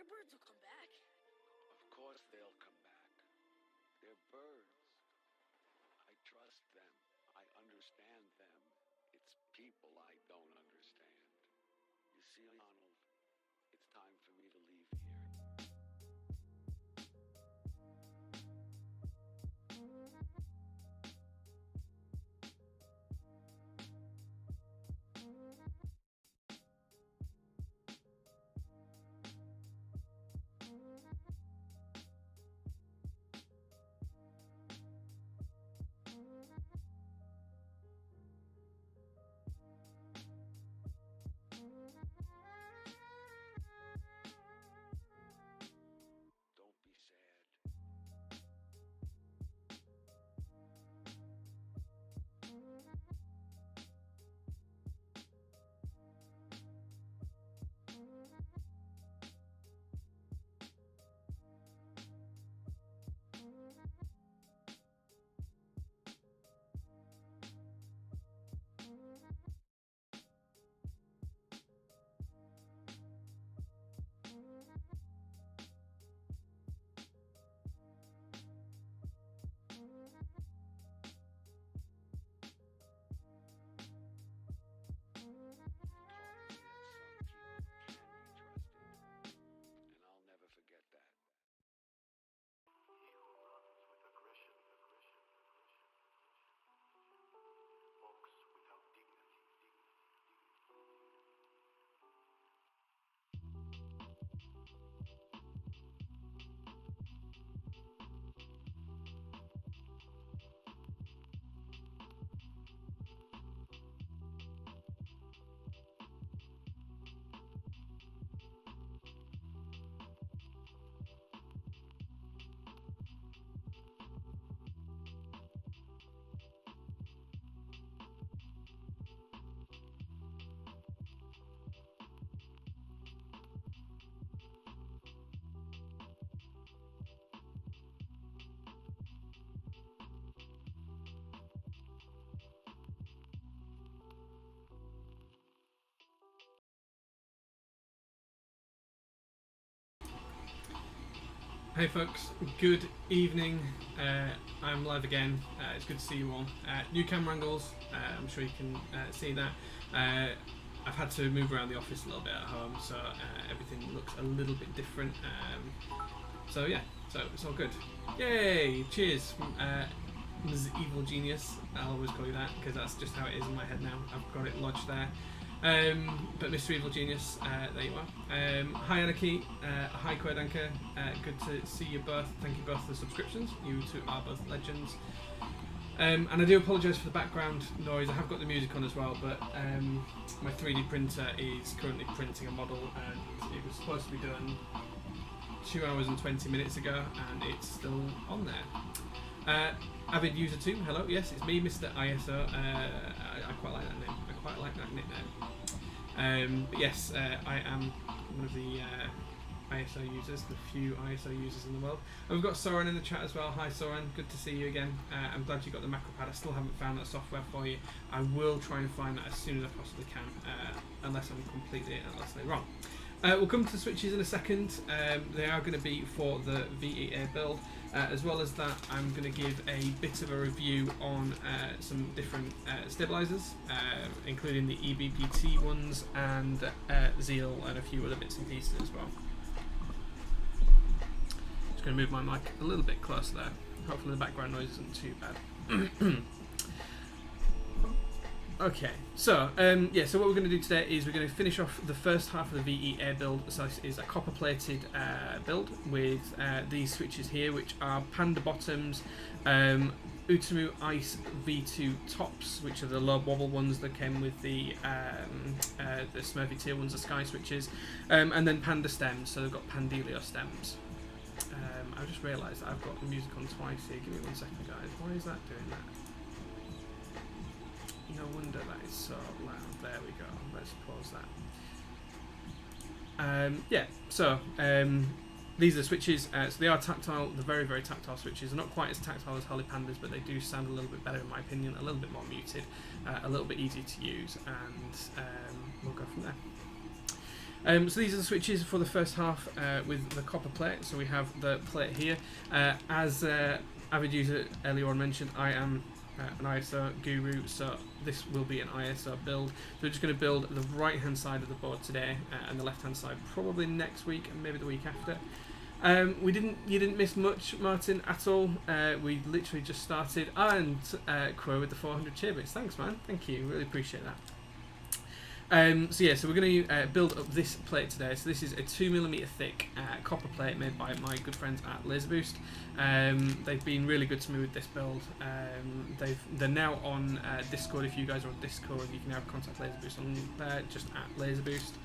Your birds will come back. Of course they'll come back. They're birds. I trust them. I understand them. It's people I don't understand. You see, Arnold, it's time for me to leave here. Don't be sad. And I'll never forget that. He who runs with aggression walks without dignity. Hey folks, good evening. I'm live again. It's good to see you all. New camera angles, I'm sure you can see that. I've had to move around the office a little bit at home, so everything looks a little bit different. So yeah, so it's all good. Yay! Cheers from Ms. Evil Genius. I'll always call you that because that's just how it is in my head now. I've got it lodged there. But Mr. Evil Genius, there you are. Hi Anarchy, hi Quedanka, good to see you both. Thank you both for the subscriptions. You two are both legends. And I do apologise for the background noise. I have got the music on as well, but my 3D printer is currently printing a model, and it was supposed to be done 2 hours and 20 minutes ago, and it's still on there. Avid user 2, hello. Yes, it's me, Mr. ISO. I quite like that name. I quite like that nickname. But yes, I am one of the ISO users, the few ISO users in the world. And we've got Soren in the chat as well. Hi Soren, good to see you again. I'm glad you got the macro pad. I still haven't found that software for you. I will try and find that as soon as I possibly can, unless I'm completely and utterly wrong. We'll come to the switches in a second. They are going to be for the VE.A build. As well as that, I'm going to give a bit of a review on some different stabilisers, including the EPBT ones and Zeal and a few other bits and pieces as well. Just going to move my mic a little bit closer there. Hopefully the background noise isn't too bad. Okay, so so what we're going to do today is we're going to finish off the first half of the VE.A build. So this is a copper-plated build with these switches here, which are Panda bottoms, Utamu Ice V2 tops, which are the low wobble ones that came with the Smurfy tier ones, the Sky switches, and then Panda stems. So they've got Pandelio stems. I just realised that I've got the music on twice here. Give me 1 second, guys. Why is that doing that? No wonder that is so loud. There we go. Let's pause that. These are the switches. So they are tactile. They're very, very tactile switches. They're not quite as tactile as Holly Pandas, but they do sound a little bit better in my opinion. A little bit more muted, a little bit easier to use, and we'll go from there. So these are the switches for the first half with the copper plate. So we have the plate here. As avid user earlier on mentioned, I am an ISO guru, so this will be an ISO build. So we're just going to build the right hand side of the board today and the left hand side probably next week and maybe the week after. You didn't miss much, Martin, at all. We literally just started, and Crow with the 400 cheer bits. Thanks, man. Thank you. Really appreciate that. So we're going to build up this plate today. So this is a 2mm thick copper plate made by my good friends at Laser Boost. They've been really good to me with this build. They're now on Discord. If you guys are on Discord, you can now contact Laser Boost on there, just at Laser Boost.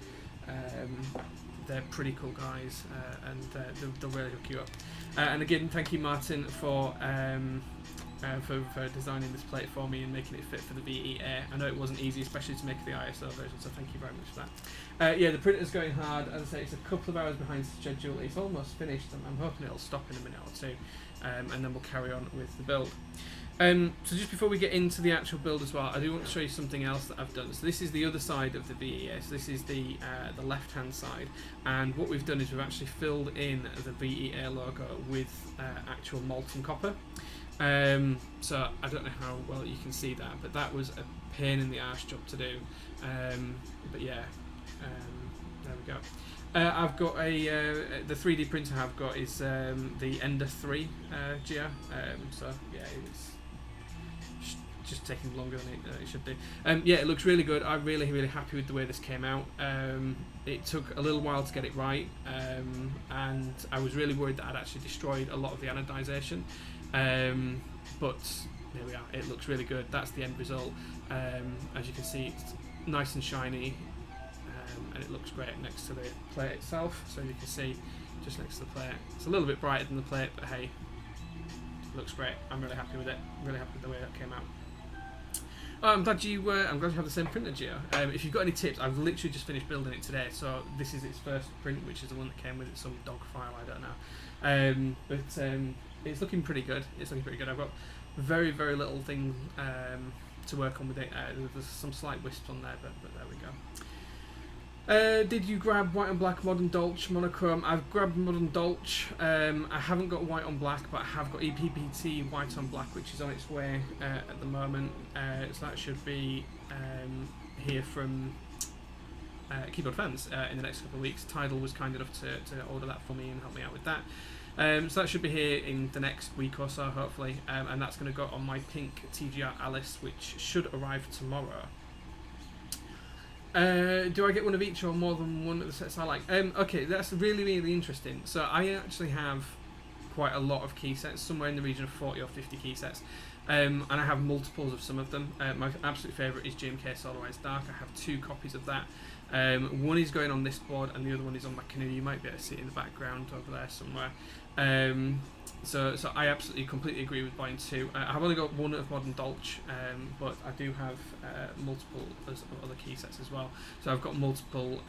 They're pretty cool guys, and they'll really hook you up. And again, thank you, Martin, for designing this plate for me and making it fit for the VE.A. I know it wasn't easy, especially to make the ISO version, so thank you very much for that. The printer's going hard. As I say, it's a couple of hours behind schedule. It's almost finished. I'm hoping it'll stop in a minute or two, and then we'll carry on with the build. So just before we get into the actual build as well, I do want to show you something else that I've done. So this is the other side of the VE.A. So this is the left-hand side, and what we've done is we've actually filled in the VE.A logo with actual molten copper. So I don't know how well you can see that, but that was a pain in the arse job to do. But yeah, there we go. I've got the 3D printer I've got is the Ender 3 Geo. So yeah, it's just taking longer than it should do. Yeah, it looks really good. I'm really happy with the way this came out. It took a little while to get it right, and I was really worried that I'd actually destroyed a lot of the anodization. But there we are, it looks really good. That's the end result. As you can see, it's nice and shiny, and it looks great next to the plate itself. So you can see just next to the plate, it's a little bit brighter than the plate, but hey, it looks great. I'm really happy with it. Really happy with the way that came out. Oh, I'm glad you have the same printer, Gio. If you've got any tips, I've literally just finished building it today, so this is its first print, which is the one that came with it, some dog file, I don't know. But it's looking pretty good. I've got very little thing to work on with it. There's some slight wisps on there, but there we go. Did you grab white and black modern Dolch monochrome? I've grabbed modern Dolch. I haven't got white on black, but I have got EPBT white on black, which is on its way at the moment. So that should be here from Keyboard Fans in the next couple of weeks. Tidal was kind enough to order that for me and help me out with that. So that should be here in the next week or so, hopefully, and that's going to go on my pink TGR Alice, which should arrive tomorrow. Do I get one of each or more than one of the sets I like? Okay, that's really interesting. So I actually have quite a lot of key sets, somewhere in the region of 40 or 50 key sets, and I have multiples of some of them. My absolute favourite is GMK Solarized Dark. I have 2 copies of that. One is going on this board and the other one is on my canoe. You might be able to see it in the background over there somewhere. So I absolutely completely agree with buying 2. I've only got one of Modern Dolch, but I do have multiple other key sets as well. So I've got multiple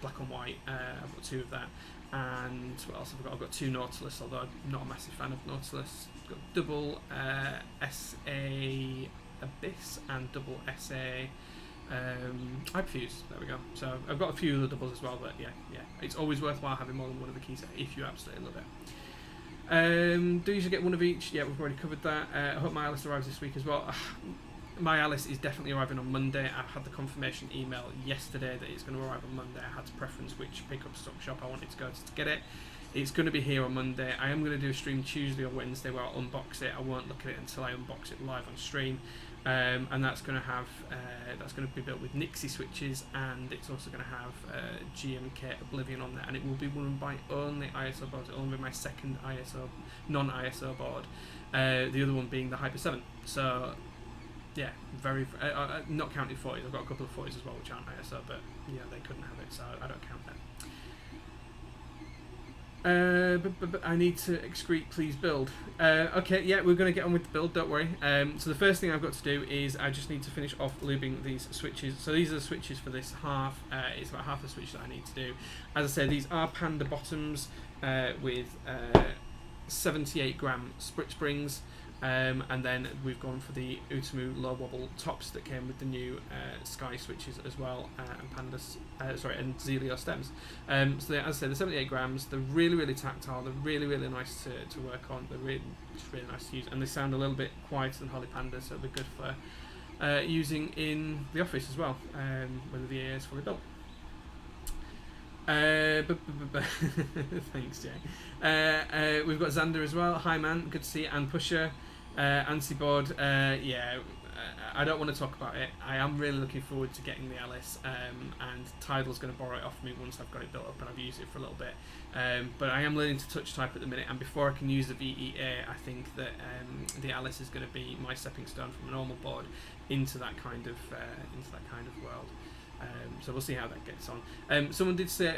black and white. I've got 2 of that. And what else have I got? I've got 2 Nautilus, although I'm not a massive fan of Nautilus. I've got double SA Abyss and double SA Hyperfuse. There we go. So I've got a few other doubles as well, but yeah, it's always worthwhile having more than one of the keys if you absolutely love it. Do you usually get one of each? Yeah, we've already covered that. I hope my Alice arrives this week as well. My Alice is definitely arriving on Monday. I had the confirmation email yesterday that it's going to arrive on Monday. I had to preference which pickup stock shop I wanted to go to get it. It's going to be here on Monday. I am going to do a stream Tuesday or Wednesday where I'll unbox it. I won't look at it until I unbox it live on stream. And that's going to have that's going to be built with Nixie switches, and it's also going to have GMK Oblivion on there, and it will be run by only ISO boards. It will only be my second ISO non-ISO board. The other one being the Hyper 7. So yeah, very not counting 40s. I've got a couple of 40s as well which aren't ISO, but yeah, they couldn't have it, so I don't count that. But I need to excrete, please build. Okay, yeah, we're going to get on with the build, don't worry. So the first thing I've got to do is I just need to finish off lubing these switches. So these are the switches for this half. It's about half the switch that I need to do. As I said, these are Panda bottoms with 78 gram sprit springs. And then we've gone for the Utamu low wobble tops that came with the new Sky switches as well, and and Zeal stems. So they, as I say, they're 78 grams. They're really tactile. They're really nice to work on. They're just really nice to use, and they sound a little bit quieter than Holy Panda, so they're good for using in the office as well, when the VE.A is fully built. Thanks, Jay. We've got Xander as well. Hi, man. Good to see you. And Pusher, Ansiboard. I don't want to talk about it. I am really looking forward to getting the Alice, and Tidal's going to borrow it off me once I've got it built up and I've used it for a little bit. But I am learning to touch type at the minute, and before I can use the VE.A, I think that the Alice is going to be my stepping stone from a normal board into that kind of world. So we'll see how that gets on. Someone did say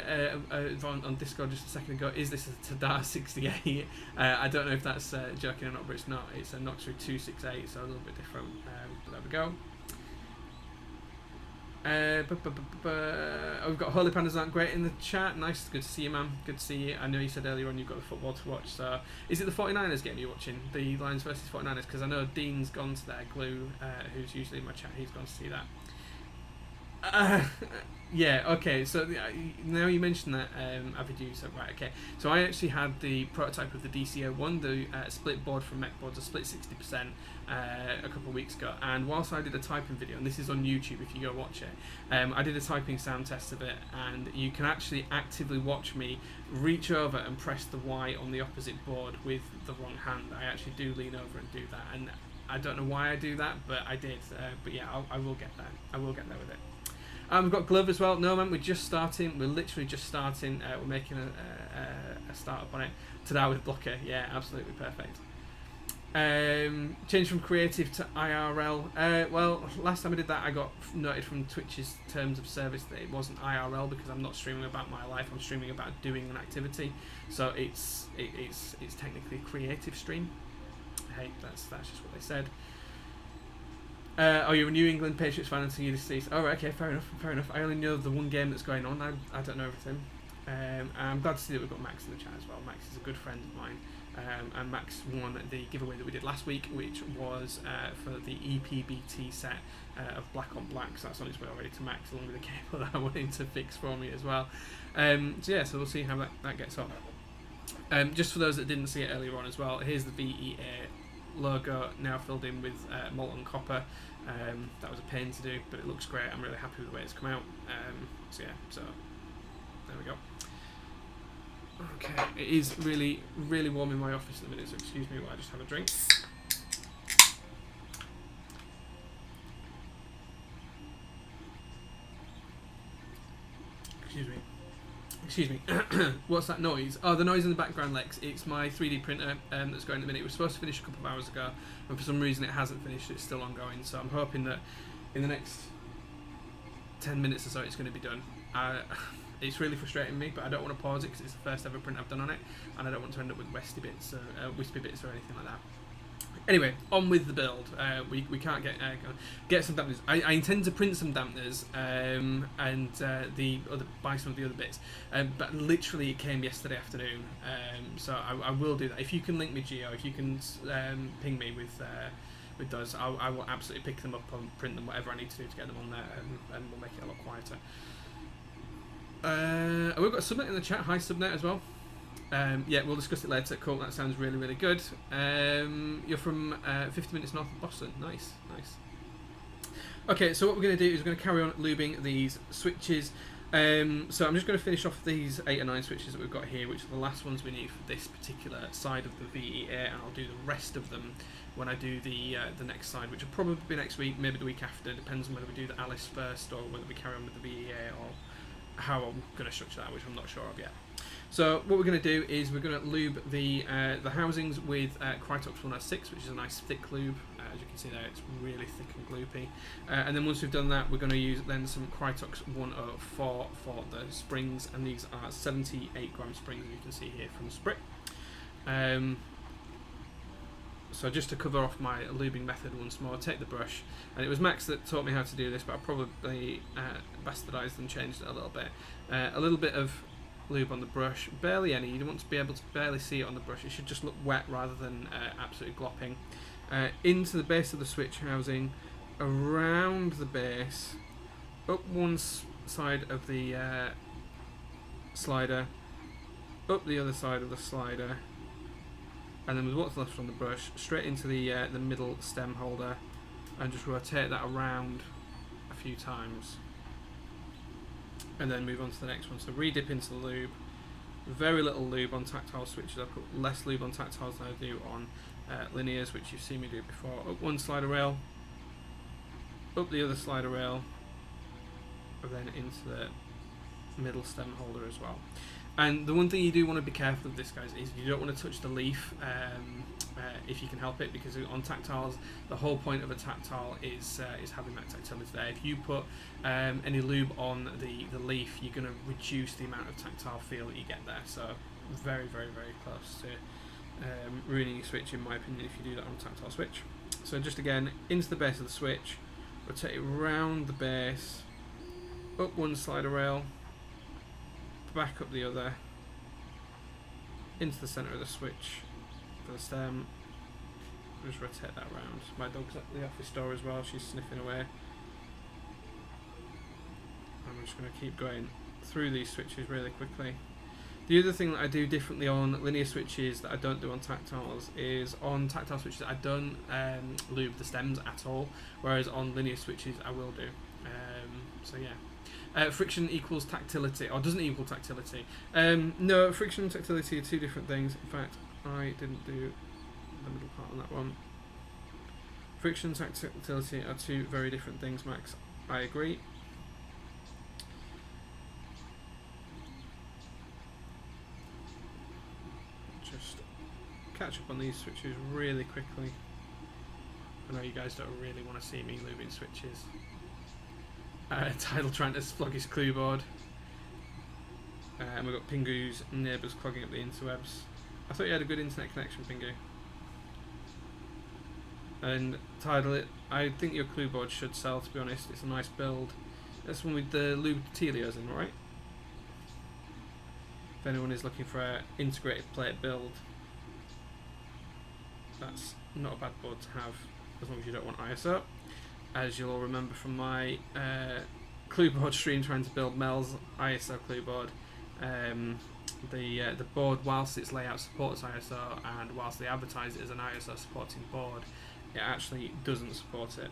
on Discord just a second ago, is this a Tadar 68? I don't know if that's joking or not, but it's not. It's a Noxer 268, so a little bit different. But there we go. We've got Holy Pandas aren't great in the chat. Nice, good to see you, man. Good to see you. I know you said earlier on you've got the football to watch. So is it the 49ers game you're watching? The Lions versus 49ers? Because I know Dean's gone to there. Glue, who's usually in my chat, he's gone to see that. Yeah, okay, so now you mentioned that, avid user, right, okay. So I actually had the prototype of the DCO1, the split board from MechBoards, a split 60% a couple of weeks ago, and whilst I did a typing video, and this is on YouTube if you go watch it, I did a typing sound test of it, and you can actually actively watch me reach over and press the Y on the opposite board with the wrong hand. I actually do lean over and do that, and I don't know why I do that, but I did, but yeah, I will get there. I will get there with it. We've got Glove as well. No, man, we're just starting. We're literally just starting. We're making a start-up on it. Today with Blocker. Yeah, absolutely perfect. Change from creative to IRL. Well, last time I did that, I got noted from Twitch's terms of service that it wasn't IRL because I'm not streaming about my life. I'm streaming about doing an activity. So it's technically a creative stream. Hey, that's just what they said. You're a New England Patriots fan until you see. Oh, right, okay, fair enough. I only know the one game that's going on. I don't know everything. I'm glad to see that we've got Max in the chat as well. Max is a good friend of mine. And Max won the giveaway that we did last week, which was for the EPBT set of Black on Black. So that's on its way already to Max, along with the cable that I wanted to fix for me as well. So we'll see how that gets on. Just for those that didn't see it earlier on as well, here's the VE.A logo now filled in with molten copper. That was a pain to do, but it looks great. I'm really happy with the way it's come out. So there we go. Okay, it is really warm in my office at the minute, so excuse me while I just have a drink. Excuse me. What's that noise? Oh, the noise in the background, Lex. It's my 3D printer that's going at the minute. It was supposed to finish a couple of hours ago, and for some reason it hasn't finished. It's still ongoing, so I'm hoping that in the next 10 minutes or so it's going to be done. It's really frustrating me, but I don't want to pause it because it's the first ever print I've done on it, and I don't want to end up with wispy bits or anything like that. Anyway, on with the build. We can't get some dampeners. I intend to print some dampeners and buy some of the other bits. But literally it came yesterday afternoon. So I will do that. If you can link me, Geo, if you can ping me with those, I will absolutely pick them up and print them, whatever I need to do to get them on there, and we'll make it a lot quieter. We've got Subnet in the chat. Hi, Subnet as well. Yeah, we'll discuss it later. Cool, that sounds really good. You're from 50 minutes north of Boston. Nice. Okay, so what we're going to do is we're going to carry on lubing these switches. So I'm just going to finish off these 8 or 9 switches that we've got here, which are the last ones we need for this particular side of the VE.A, and I'll do the rest of them when I do the next side, which will probably be next week, maybe the week after. Depends on whether we do the Alice first or whether we carry on with the VE.A, or how I'm going to structure that, which I'm not sure of yet. So what we're going to do is we're going to lube the housings with Krytox 106, which is a nice thick lube. As you can see there, it's really thick and gloopy. And then once we've done that, we're going to use then some Krytox 104 for the springs, and these are 78 gram springs, as you can see here from the sprit. So just to cover off my lubing method once more, take the brush, and it was Max that taught me how to do this, but I probably bastardised and changed it a little bit. A little bit of lube on the brush, barely any. You want to be able to barely see it on the brush. It should just look wet rather than absolutely glopping. Into the base of the switch housing, around the base, up one side of the slider, up the other side of the slider, and then with what's left on the brush, straight into the middle stem holder, and just rotate that around a few times, and then move on to the next one. So re-dip into the lube. Very little lube on tactile switches. I put less lube on tactiles than I do on linears, which you've seen me do before. Up one slider rail, up the other slider rail, and then into the middle stem holder as well. And the one thing you do want to be careful of this, guys, is you don't want to touch the leaf if you can help it, because on tactiles, the whole point of a tactile is having that tactility there. If you put any lube on the leaf, you're going to reduce the amount of tactile feel that you get there. So very, very, very close to ruining your switch, in my opinion, if you do that on a tactile switch. So just again, into the base of the switch, rotate it round the base, up one slider rail, back up the other, into the centre of the switch for the stem. Just rotate that around. My dog's at the office door as well, she's sniffing away. I'm just going to keep going through these switches really quickly. The other thing that I do differently on linear switches that I don't do on tactiles is on tactile switches I don't lube the stems at all, whereas on linear switches I will do. So yeah. Friction equals tactility, or doesn't equal tactility. No, friction and tactility are two different things. In fact, I didn't do the middle part on that one. Friction and tactility are two very different things, Max. I agree. Just catch up on these switches really quickly. I know you guys don't really want to see me lubing switches. Tidal trying to flog his clue board. And we've got Pingu's neighbours clogging up the interwebs. I thought you had a good internet connection, Pingu. And Tidal, I think your clue board should sell, to be honest. It's a nice build. That's one with the lubed Telios in, right? If anyone is looking for an integrated plate build, that's not a bad board to have, as long as you don't want ISO. As you'll all remember from my clue board stream trying to build Mel's ISO clue board, the board, whilst its layout supports ISO and whilst they advertise it as an ISO supporting board, it actually doesn't support it.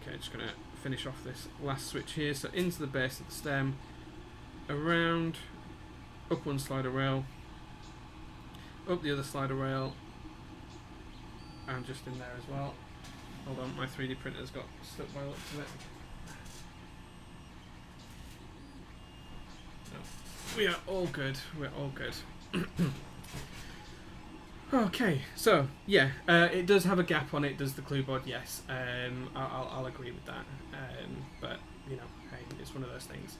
Okay, just going to finish off this last switch here. So into the base of the stem, around, up one slider rail, up the other slider rail, and just in there as well. Hold on, my 3D printer's got stuck by the looks of it. No. We are all good. We're all good. Okay, so yeah, it does have a gap on it. Does the clue board? Yes. I'll agree with that. But you know, hey, it's one of those things.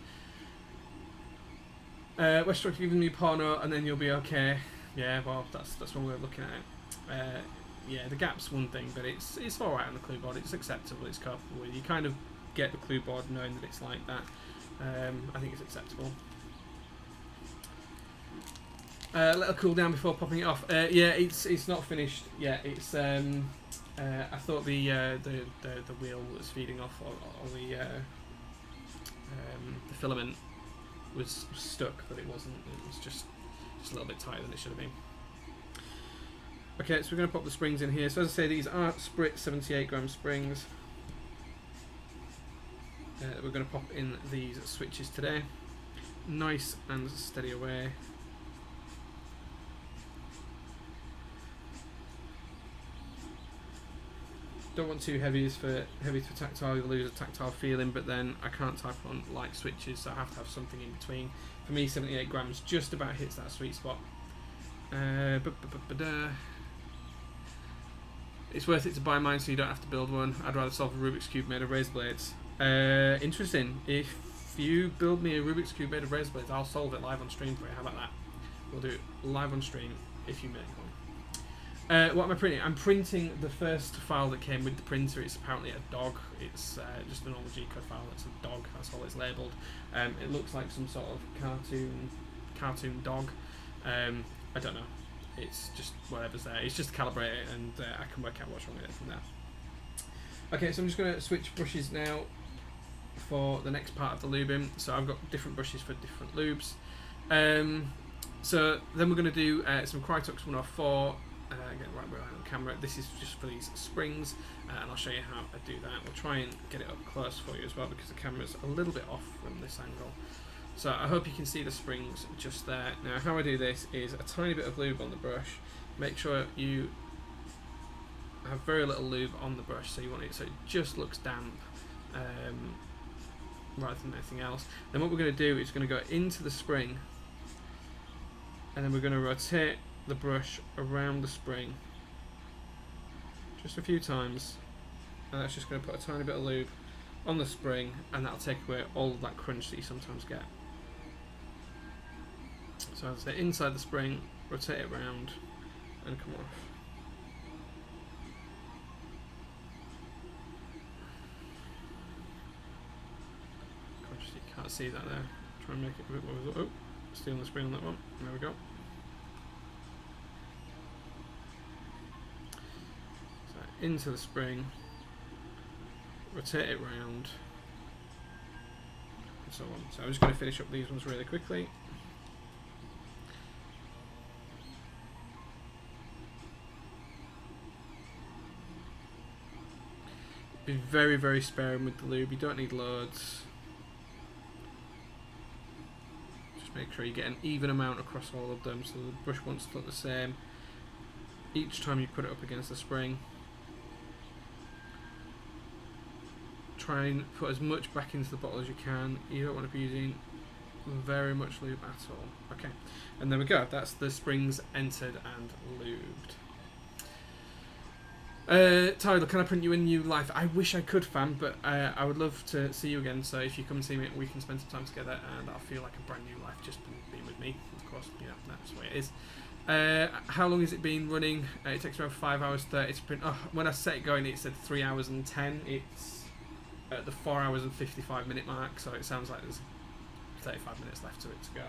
Westrock giving me porno, and then you'll be okay. Yeah, well, that's one way of looking at it. Yeah, the gap's one thing, but it's alright on the clue board. It's acceptable. It's comfortable. You kind of get the clue board knowing that it's like that. I think it's acceptable. Let it cool down before popping it off. Yeah, it's not finished yet. It's I thought the wheel was feeding off, or the filament was stuck, but it wasn't. It was just a little bit tighter than it should have been. Okay, so we're going to pop the springs in here. So as I say, these are Sprit 78 gram springs. We're going to pop in these switches today. Nice and steady away. Don't want too heavy for tactile, you'll lose a tactile feeling, but then I can't type on light switches, so I have to have something in between. For me, 78 grams just about hits that sweet spot. It's worth it to buy mine so you don't have to build one. I'd rather solve a Rubik's Cube made of razor blades. Interesting. If you build me a Rubik's Cube made of razor blades, I'll solve it live on stream for you. How about that? We'll do it live on stream if you make one. What am I printing? I'm printing the first file that came with the printer. It's apparently a dog. It's just a normal G-code file. It's a dog. That's all it's labelled. It looks like some sort of cartoon dog. I don't know. It's just whatever's there. It's just to calibrate it, and I can work out what's wrong with it from there. Okay, so I'm just going to switch brushes now for the next part of the lubing. So I've got different brushes for different lubes. So then we're going to do some Crytox 104. Again, right behind on camera. This is just for these springs, and I'll show you how I do that. We'll try and get it up close for you as well, because the camera's a little bit off from this angle. So I hope you can see the springs just there. Now, how I do this is a tiny bit of lube on the brush. Make sure you have very little lube on the brush, so you want it so it just looks damp, rather than anything else. Then what we're going to do is going to go into the spring, and then we're going to rotate the brush around the spring just a few times, and that's just going to put a tiny bit of lube on the spring, and that'll take away all of that crunch that you sometimes get. So as I say, inside the spring, rotate it around and come off. Conscious you can't see that there. Try and make it a bit more visible. Oh, stealing the spring on that one. There we go. Into the spring, rotate it round, and so on. So I'm just going to finish up these ones really quickly. Be very, very sparing with the lube. You don't need loads. Just make sure you get an even amount across all of them, so the brush wants to look the same each time you put it up against the spring. Try and put as much back into the bottle as you can. You don't want to be using very much lube at all. Okay, and there we go. That's the springs entered and lubed. Tyler, can I print you a new life? I wish I could, fam, but I would love to see you again. So if you come see me, we can spend some time together, and I'll feel like a brand new life just being with me. Of course, you know, that's the way it is. How long has it been running? It takes around 5 hours 30 to print. Oh, when I set it going, it said 3 hours and 10. It's at the 4 hours and 55 minute mark, so it sounds like there's 35 minutes left to it to go.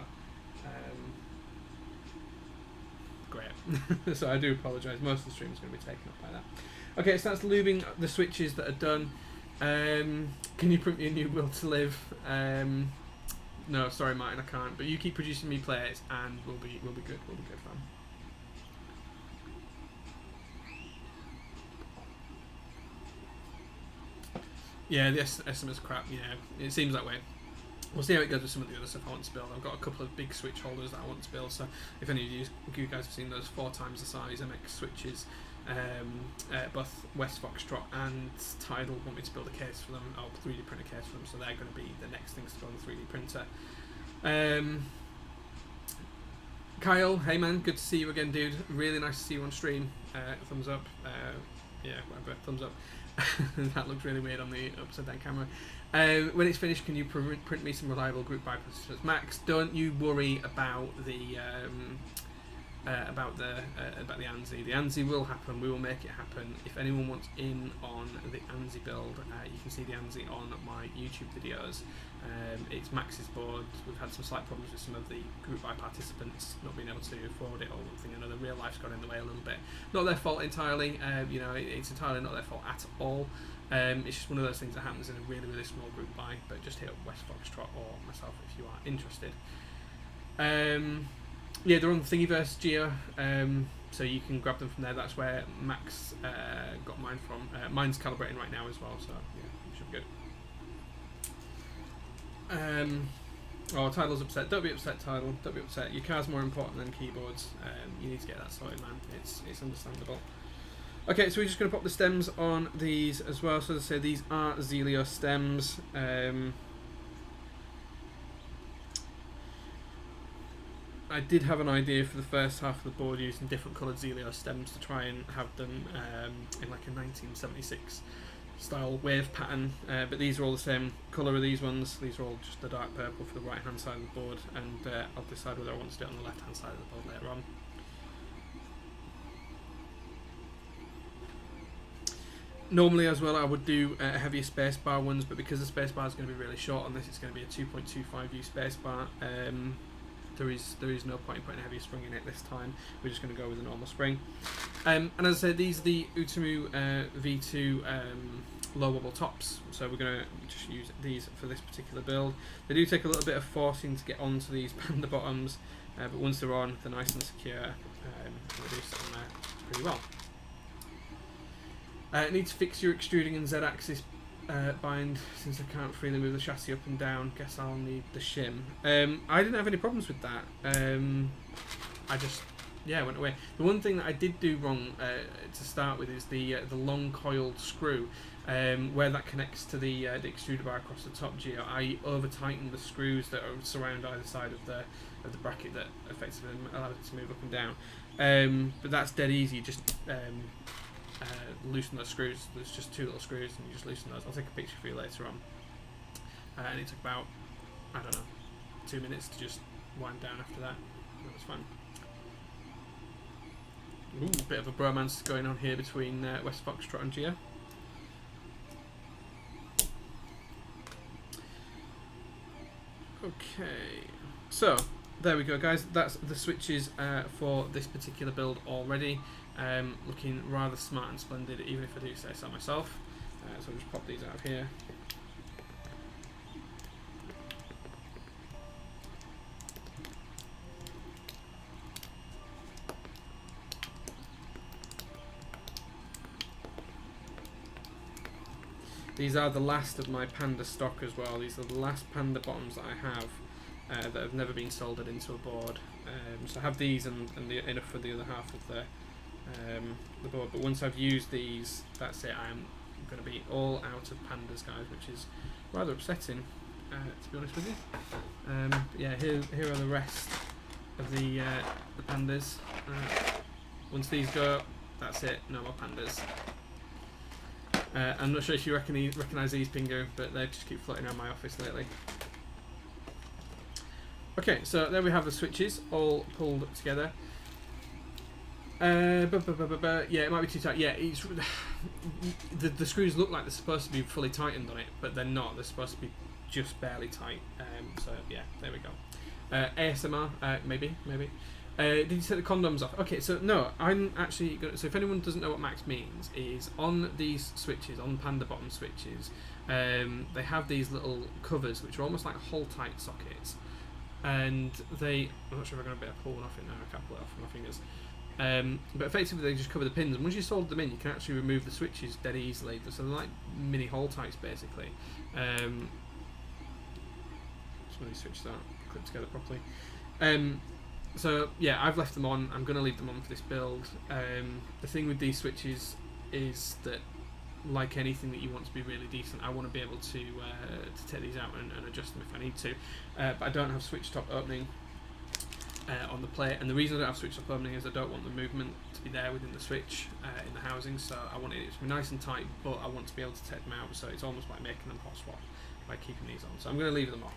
Great. So I do apologise, most of the stream is going to be taken up by that. Okay, so that's lubing the switches that are done. Can you print me a new will to live? No, sorry Martin, I can't, but you keep producing me plates and we'll be good, fam. Yeah, the estimate's crap, yeah, it seems that way. We'll see how it goes with some of the other stuff I want to build. I've got a couple of big switch holders that I want to build, so if any of you guys have seen those 4 times the size MX switches, both West Foxtrot and Tidal want me to build a case for them, or 3D print a case for them, so they're going to be the next things to go on the 3D printer. Kyle, hey man, good to see you again, dude. Really nice to see you on stream. Thumbs up. Yeah, whatever, thumbs up. That looks really weird on the upside down camera. When it's finished, can you print me some reliable group by participants? Max, don't you worry about the ANSI. The ANSI will happen. We will make it happen. If anyone wants in on the ANSI build, you can see the ANSI on my YouTube videos. It's Max's board. We've had some slight problems with some of the group by participants not being able to forward it or one thing or another. Real life's got in the way a little bit. Not their fault entirely. It's entirely not their fault at all. It's just one of those things that happens in a really, really small group buy. But just hit up West Foxtrot or myself if you are interested. Yeah, they're on the Thingiverse Geo, so you can grab them from there. That's where Max got mine from. Mine's calibrating right now as well, so yeah, it should be good. Oh, Tidal's upset. Don't be upset, Tidal. Don't be upset. Your car's more important than keyboards. You need to get that sorted, man. It's understandable. Okay, so we're just going to pop the stems on these as well. So as I say, these are Zeal stems. I did have an idea for the first half of the board using different coloured Zeal stems to try and have them in like a 1976 style wave pattern, but these are all the same colour of these ones. These are all just the dark purple for the right hand side of the board, and I'll decide whether I want to do it on the left hand side of the board later on. Normally as well I would do heavier spacebar ones, but because the spacebar is going to be really short on this, it's going to be a 2.25U spacebar. There is no point in putting a heavier spring in it this time. We're just going to go with a normal spring. And as I said, these are the Utamu V2 low wobble tops, so we're going to just use these for this particular build. They do take a little bit of forcing to get onto these panda bottoms, but once they're on, they're nice and secure. They do sit on there pretty well. Need to fix your extruding and Z-axis bind, since I can't freely move the chassis up and down. Guess I'll need the shim. I didn't have any problems with that. I just went away. The one thing that I did do wrong to start with is the long coiled screw, where that connects to the extruder bar across the top geo. I over tightened the screws that surround either side of the bracket that effectively allows it to move up and down. But that's dead easy. Just loosen those screws. There's just 2 little screws, and you just loosen those. I'll take a picture for you later on. And it took about, I don't know, 2 minutes to just wind down after that. That was fun. Ooh, bit of a bromance going on here between West Foxtrot and Gia. Okay, so there we go, guys. That's the switches for this particular build already. Looking rather smart and splendid, even if I do say so myself. So I'll just pop these out of here. These are the last of my Panda stock as well. These are the last Panda bottoms that I have that have never been soldered into a board. So I have these and enough for the other half of the board. But once I've used these, that's it. I'm going to be all out of Pandas, guys, which is rather upsetting, to be honest with you. But yeah, here are the rest of the Pandas. Once these go, that's it. No more Pandas. I'm not sure if you recognise these, Pingu, but they just keep floating around my office lately. Okay, so there we have the switches all pulled together. Yeah, it might be too tight. Yeah, it's the screws look like they're supposed to be fully tightened on it, but they're not. They're supposed to be just barely tight. So yeah, there we go. ASMR, maybe. Did you take the condoms off? Okay, so no, I'm actually gonna, so if anyone doesn't know what Max means, is on these switches, on Panda bottom switches, they have these little covers which are almost like hole-tight sockets, and I'm not sure if I'm going to be able to pull one off it now. I can't pull it off with my fingers. But effectively they just cover the pins, and once you solder them in, you can actually remove the switches dead easily. So they're like mini hole tights basically. Some of these switches aren't clipped together properly. So yeah, I've left them on. I'm going to leave them on for this build. The thing with these switches is that, like anything that you want to be really decent, I want to be able to take these out and adjust them if I need to. But I don't have switch top opening on the plate, and the reason I don't have switch top opening is I don't want the movement to be there within the switch in the housing, so I want it to be nice and tight, but I want to be able to take them out, so it's almost like making them hot swap by keeping these on. So I'm going to leave them off.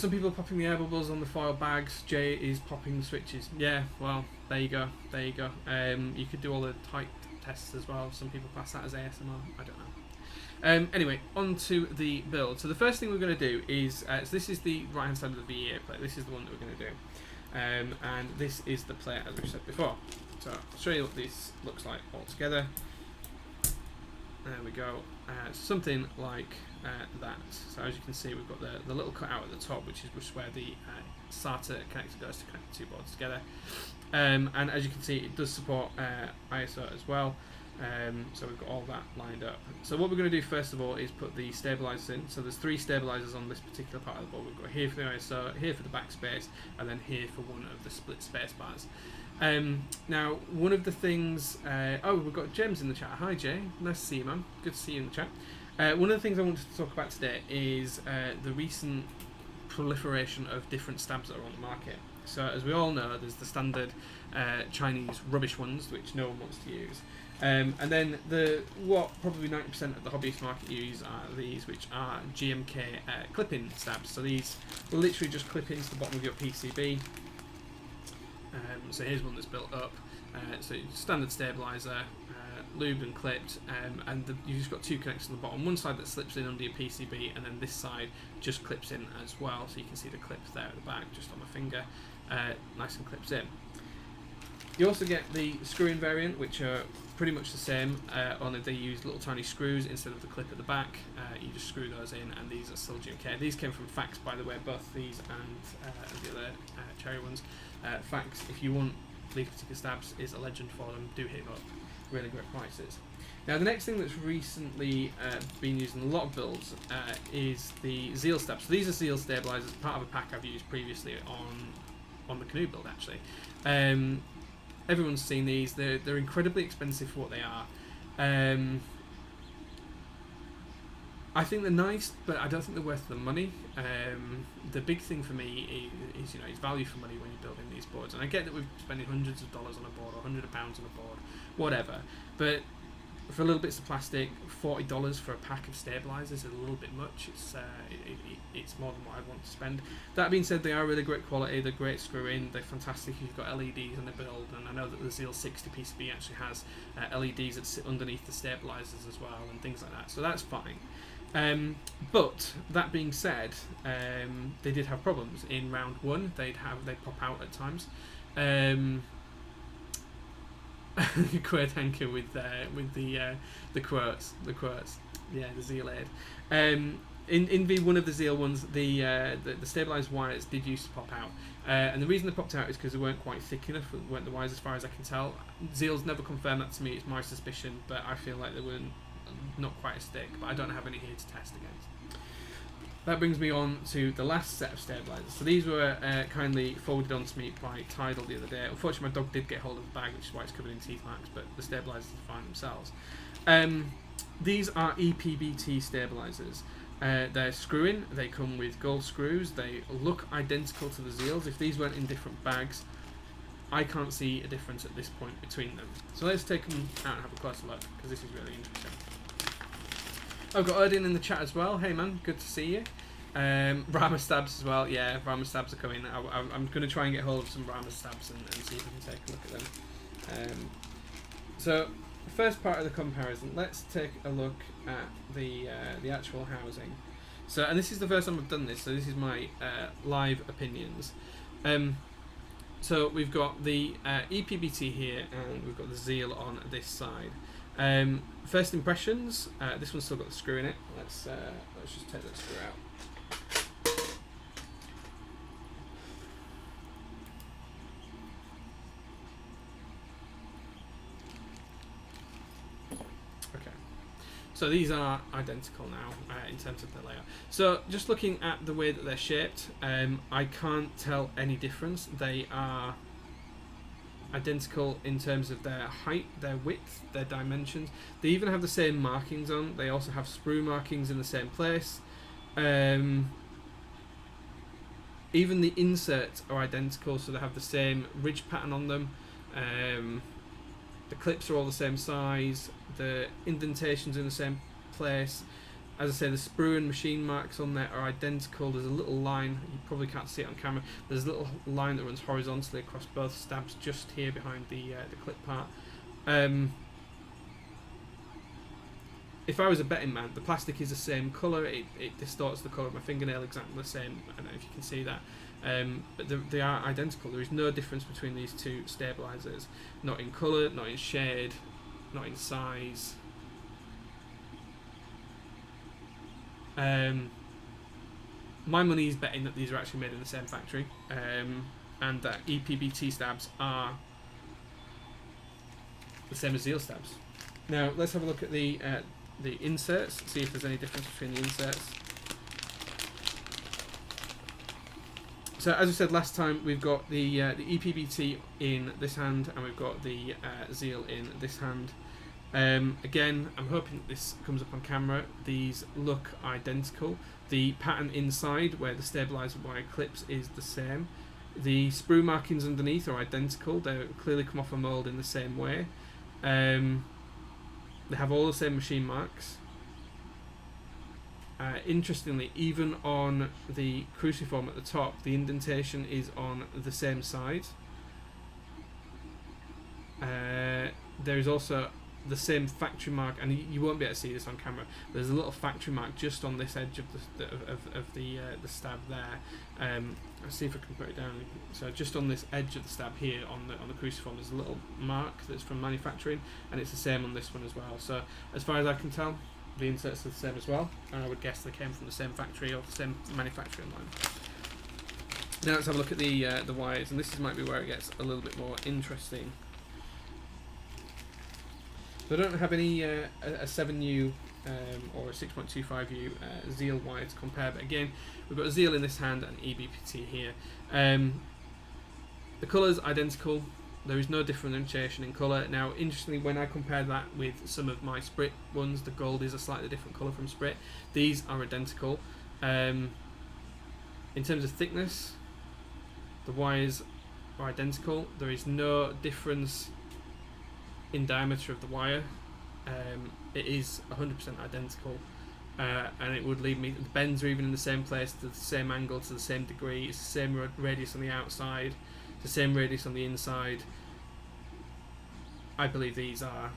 Some people are popping the air bubbles on the foil bags. Jay is popping the switches. Yeah, well, there you go. You could do all the tight tests as well. Some people class that as ASMR. I don't know. Anyway, on to the build. So the first thing we're going to do is, so this is the right hand side of the VE.A plate. This is the one that we're going to do. And this is the plate as we've said before. So I'll show you what this looks like all together. There we go. Something like that. So as you can see, we've got the little cutout at the top, which is where the SATA connector goes to connect the two boards together. And as you can see, it does support ISO as well. So we've got all that lined up. So what we're going to do first of all is put the stabilisers in. So there's 3 stabilisers on this particular part of the board. We've got here for the ISO, here for the backspace, and then here for one of the split space bars. Now, one of the things... we've got James in the chat. Hi, Jay. Nice to see you, man. Good to see you in the chat. One of the things I wanted to talk about today is the recent proliferation of different stabs that are on the market. So, as we all know, there's the standard Chinese rubbish ones, which no one wants to use. And then what probably 90% of the hobbyist market use are these, which are GMK clip-in stabs. So these will literally just clip into the bottom of your PCB. So here's one that's built up. So standard stabiliser, lubed and clipped, and you've just got two connectors on the bottom. One side that slips in under your PCB, and then this side just clips in as well. So you can see the clips there at the back, just on my finger, nice and clips in. You also get the screw-in variant, which are pretty much the same, only they use little tiny screws instead of the clip at the back. You just screw those in, and these are still GMK. These came from Fax, by the way, both these and the other cherry ones. Fax, if you want these particular stabs, is a legend for them. Do hit them up. Really great prices. Now, the next thing that's recently been used in a lot of builds is the Zeal stabs. So these are Zeal stabilizers, part of a pack I've used previously on the canoe build, actually. Everyone's seen these. They're incredibly expensive for what they are. I think they're nice, but I don't think they're worth the money. The big thing for me is it's value for money when you're building these boards. And I get that we're spending hundreds of dollars on a board or £100 on a board, whatever. But for little bits of plastic, $40 for a pack of stabilisers is a little bit much. It's more than what I want to spend. That being said, they are really great quality. They're great screw-in. They're fantastic if you've got LEDs on the build. And I know that the Zeal 60 PCB actually has LEDs that sit underneath the stabilisers as well and things like that. So that's fine. But that being said, they did have problems in round one. They'd pop out at times. Quote anchor with the quotes. Yeah, the Zeal aid. In V1 of the Zeal ones, the stabilised wires did used to pop out, and the reason they popped out is because they weren't quite thick enough. Weren't the wires, as far as I can tell. Zeal's never confirmed that to me. It's my suspicion, but I feel like they weren't not quite as thick. But I don't have any here to test against. That brings me on to the last set of stabilisers. So these were kindly forwarded on to me by Tidal the other day. Unfortunately, my dog did get hold of the bag, which is why it's covered in teeth marks, but the stabilisers are fine themselves. These are EPBT stabilisers. They're screw-in, they come with gold screws, they look identical to the Zeals. If these weren't in different bags, I can't see a difference at this point between them. So let's take them out and have a closer look, because this is really interesting. I've got Odin in the chat as well. Hey man, good to see you. Brahma stabs as well. Yeah, Brahma stabs are coming. I'm going to try and get hold of some Brahma stabs and see if we can take a look at them. So, the first part of the comparison, let's take a look at the actual housing. So, and this is the first time I've done this, so this is my live opinions. So we've got the EPBT here, and we've got the Zeal on this side. First impressions. This one's still got the screw in it. Let's just take that screw out. Okay. So these are identical now in terms of the layout. So just looking at the way that they're shaped, I can't tell any difference. They are identical in terms of their height, their width, their dimensions. They even have the same markings on. They also have sprue markings in the same place. Even the inserts are identical, so they have the same ridge pattern on them. The clips are all the same size. The indentations in the same place. As I say, the sprue and machine marks on there are identical. There's a little line, you probably can't see it on camera, there's a little line that runs horizontally across both stabs just here behind the clip part. If I was a betting man, the plastic is the same colour, it distorts the colour of my fingernail exactly the same. I don't know if you can see that. But they are identical. There is no difference between these two stabilisers. Not in colour, not in shade, not in size. My money is betting that these are actually made in the same factory, and that EPBT stabs are the same as Zeal stabs. Now let's have a look at the inserts, see if there's any difference between the inserts. So as we said last time, we've got the EPBT in this hand, and we've got the Zeal in this hand. Again, I'm hoping that this comes up on camera. These look identical. The pattern inside, where the stabiliser wire clips, is the same. The sprue markings underneath are identical. They clearly come off a mould in the same way. They have all the same machine marks. Interestingly, even on the cruciform at the top, the indentation is on the same side. there is also the same factory mark, and you won't be able to see this on camera. There's a little factory mark just on this edge of the stab there. Let's see if I can put it down. So just on this edge of the stab here on the cruciform, there's a little mark that's from manufacturing, and it's the same on this one as well. So as far as I can tell, the inserts are the same as well, and I would guess they came from the same factory or the same manufacturing line. Now let's have a look at the wires, and this might be where it gets a little bit more interesting. So I don't have any a 7U or a 6.25U Zeal wire to compare, but again, we've got a Zeal in this hand and EPBT here. The colour's identical. There is no differentiation in colour. Now, interestingly, when I compare that with some of my Sprit ones, the gold is a slightly different colour from Sprit. These are identical. In terms of thickness, the wires are identical. There is no difference in diameter of the wire. It is 100% identical, and it would lead me. The bends are even in the same place, to the same angle, to the same degree. It's the same radius on the outside, the same radius on the inside. I believe these are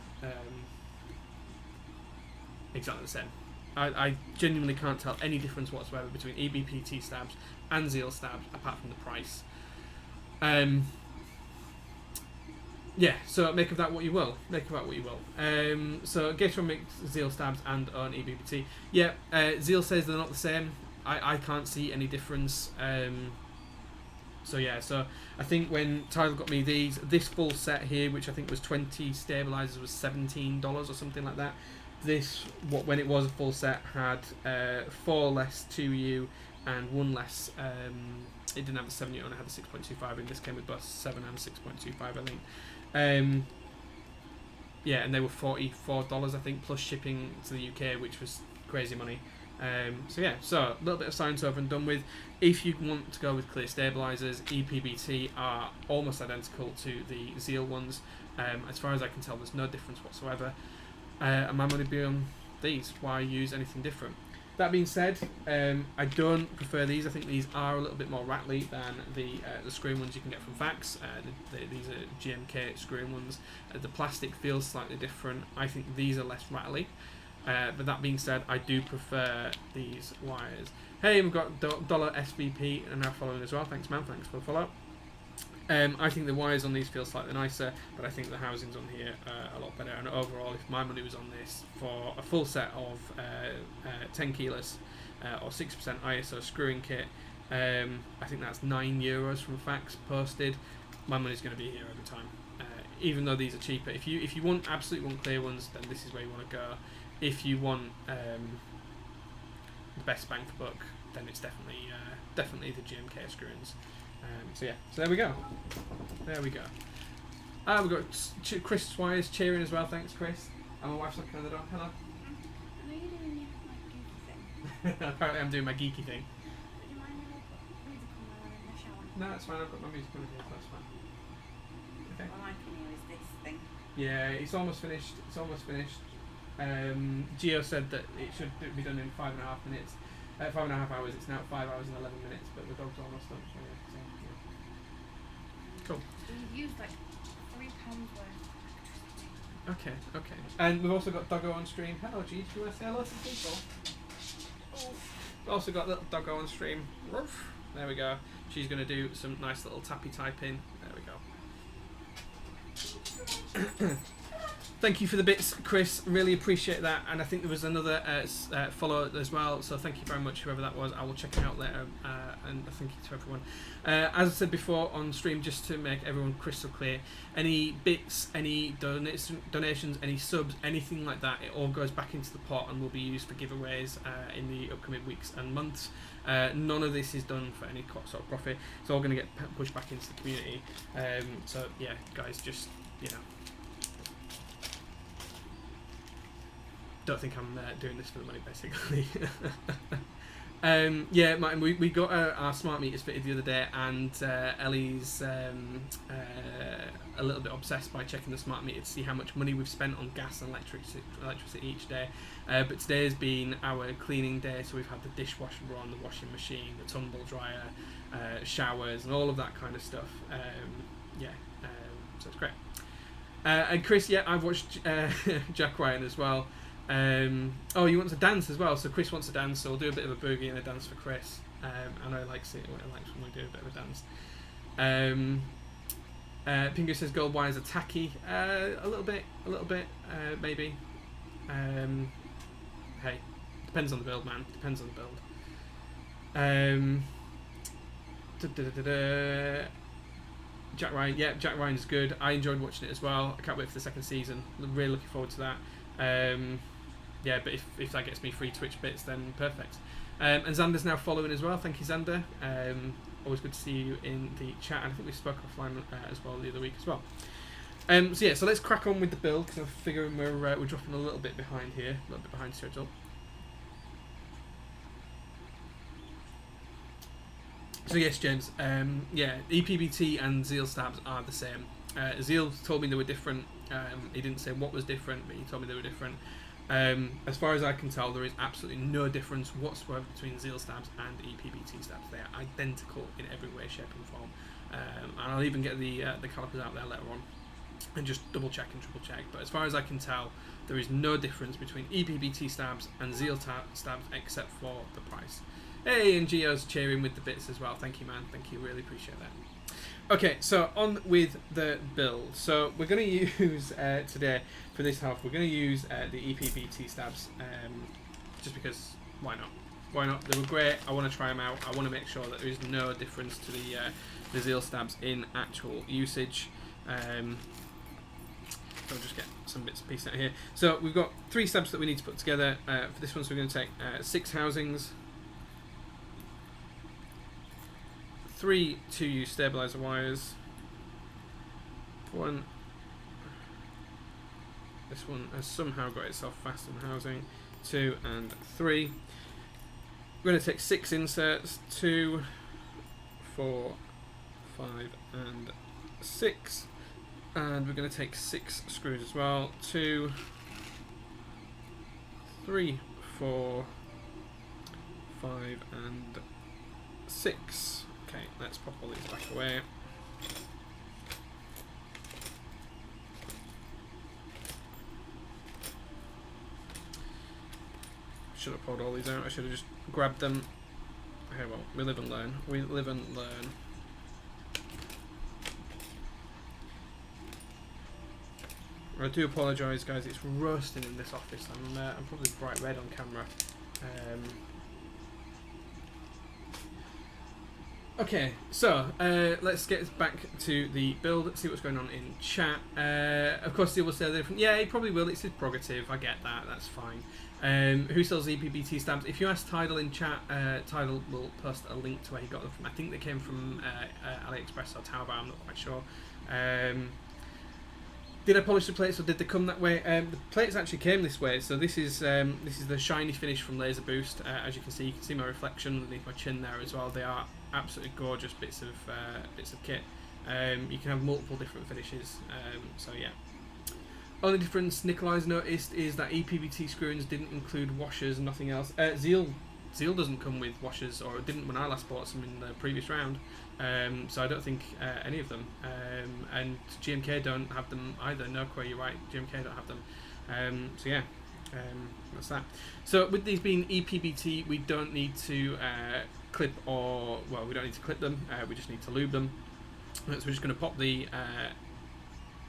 exactly the same. I genuinely can't tell any difference whatsoever between EPBT stabs and Zeal stabs, apart from the price. Yeah, so make of that what you will. Make of that what you will. So Gator makes Zeal stabs and own EPBT. Yeah, Zeal says they're not the same. I can't see any difference. So yeah, so I think when Tyler got me this full set here, which I think was 20 Stabilisers, was $17 or something like that. This, when it was a full set, had 4 less 2U and 1 less. It didn't have the 7U, and it had the 6.25, and this came with both 7 and 6.25, I think. Yeah, and they were $44, I think, plus shipping to the UK, which was crazy money. So yeah, so a little bit of science over and done with. If you want to go with clear stabilisers, EPBT are almost identical to the Zeal ones. As far as I can tell, there's no difference whatsoever. And my money be on these. Why use anything different? That being said, I don't prefer these. I think these are a little bit more rattly than the screw ones you can get from Vax. These are GMK screw ones. The plastic feels slightly different. I think these are less rattly. But that being said, I do prefer these wires. Hey, we've got Dollar SVP and now following as well. Thanks, man. Thanks for the follow. I think the wires on these feel slightly nicer, but I think the housings on here are a lot better. And overall, if my money was on this for a full set of 10 keyless or 6% ISO screwing kit, I think that's €9 from Fax posted. My money's going to be here every time. Even though these are cheaper, if you absolutely want clear ones, then this is where you want to go. If you want the best bang for buck, then it's definitely the GMK screw-ins. So yeah, so there we go. We've got Chris Swires cheering as well. Thanks, Chris. And my wife's looking at the door. Hello. I know you're doing your geeky thing. Apparently, I'm doing my geeky thing. Would you mind if I put music on while I'm in the shower? No, that's fine. I've got my music on here. That's fine. Okay. All I can hear is this thing. Yeah, it's almost finished. Gio said that it should be done in 5.5 minutes. 5.5 hours. It's now 5 hours and 11 minutes, but the dog's almost done. So yeah. Cool. We've used like £3 worth. Okay. And we've also got Doggo on stream. Hello, G. Do you want to say hello to people? We've also got little Doggo on stream. Ruff. There we go. She's going to do some nice little tappy typing. There we go. Thank you for the bits, Chris. Really appreciate that. And I think there was another follow as well. So thank you very much, whoever that was. I will check it out later. And thank you to everyone. As I said before on stream, just to make everyone crystal clear, any bits, any donations, any subs, anything like that, it all goes back into the pot and will be used for giveaways in the upcoming weeks and months. None of this is done for any sort of profit. It's all going to get pushed back into the community. So yeah, guys, just, don't think I'm doing this for the money, basically. Yeah, Martin, we got our smart meters fitted the other day, and Ellie's a little bit obsessed by checking the smart meter to see how much money we've spent on gas and electricity each day. But today has been our cleaning day, so we've had the dishwasher run, the washing machine, the tumble dryer, showers, and all of that kind of stuff. So it's great. And Chris, yeah, I've watched Jack Ryan as well. Oh, you want to dance as well? So Chris wants to dance, so we'll do a bit of a boogie and a dance for Chris. And I like seeing what I like when we do a bit of a dance. Pingu says gold wires are tacky. A little bit, maybe. Hey, depends on the build, man. Depends on the build. Jack Ryan, yeah, Jack Ryan's good. I enjoyed watching it as well. I can't wait for the second season. Really looking forward to that. Yeah, but if that gets me free Twitch bits, then perfect. And Xander's now following as well. Thank you, Xander. Always good to see you in the chat. And I think we spoke offline as well the other week as well. So yeah, so let's crack on with the build because I'm figuring we're dropping a little bit behind here, a little bit behind schedule. So yes, James. Yeah, EPBT and Zeal stabs are the same. Zeal told me they were different. He didn't say what was different, but he told me they were different. As far as I can tell, there is absolutely no difference whatsoever between Zeal stabs and EPBT stabs. They are identical in every way, shape and form. And I'll even get the calipers out there later on and just double check and triple check. But as far as I can tell, there is no difference between EPBT stabs and Zeal stabs except for the price. Hey, and Gio's cheering with the bits as well. Thank you, man. Thank you. Really appreciate that. Okay, so on with the build. So we're going to use today for this half. We're going to use the EPBT stabs, just because why not? Why not? They were great. I want to try them out. I want to make sure that there is no difference to the Zeal stabs in actual usage. So I'll just get some bits and pieces out here. So we've got 3 stabs that we need to put together for this one. So we're going to take 6 housings. 3 2U stabilizer wires. 1. This one has somehow got itself fastened housing. 2 and 3. We're going to take 6 inserts. 2, 4, 5, and 6. And we're going to take 6 screws as well. 2, 3, 4, 5, and 6. Okay, let's pop all these back away. Should have pulled all these out. I should have just grabbed them. Okay, well, we live and learn. We live and learn. I do apologise, guys. It's roasting in this office. I'm probably bright red on camera. Okay, so let's get back to the build, see what's going on in chat. Of course, Zeal will say different. Yeah, he probably will. It's his prerogative. I get that. That's fine. Who sells EPBT stamps? If you ask Tidal in chat, Tidal will post a link to where he got them from. I think they came from AliExpress or Taobao. I'm not quite sure. Did I polish the plates or did they come that way? The plates actually came this way. So this is the shiny finish from Laser Boost. As you can see my reflection underneath my chin there as well. They are absolutely gorgeous bits of kit. You can have multiple different finishes. So yeah. Only difference Nikolai's noticed is that EPBT screws didn't include washers and nothing else. Zeal doesn't come with washers, or it didn't when I last bought some in the previous round. So I don't think any of them. And GMK don't have them either. No, Corey, you're right. GMK don't have them. So yeah, that's that. So with these being EPBT, we don't need to clip we don't need to clip them. We just need to lube them. So we're just going to pop the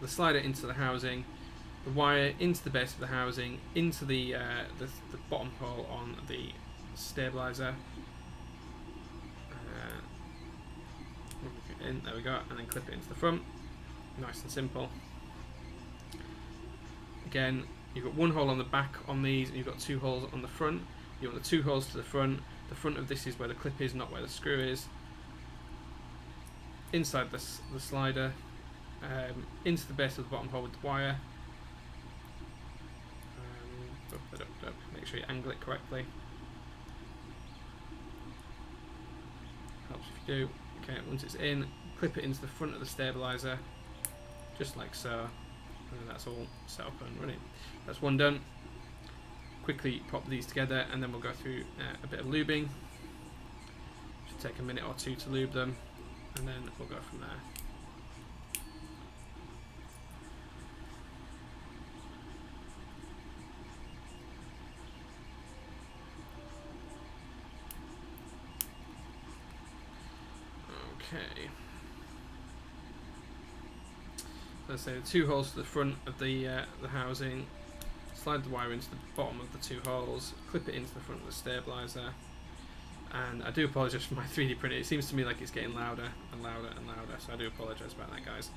slider into the housing, the wire into the base of the housing, into the bottom hole on the stabilizer. There we go, and then clip it into the front. Nice and simple. Again, you've got 1 hole on the back on these, and you've got 2 holes on the front. You want the 2 holes to the front. The front of this is where the clip is, not where the screw is. Inside the slider, into the base of the bottom hole with the wire. Make sure you angle it correctly. Helps if you do. Okay, once it's in, clip it into the front of the stabilizer, just like so, and then that's all set up and running. That's one done. Quickly pop these together, and then we'll go through a bit of lubing. Should take a minute or 2 to lube them, and then we'll go from there. Okay. Let's say the 2 holes to the front of the housing. Slide the wire into the bottom of the 2 holes. Clip it into the front of the stabiliser. And I do apologise for my 3D printer. It seems to me like it's getting louder and louder and louder. So I do apologise about that, guys.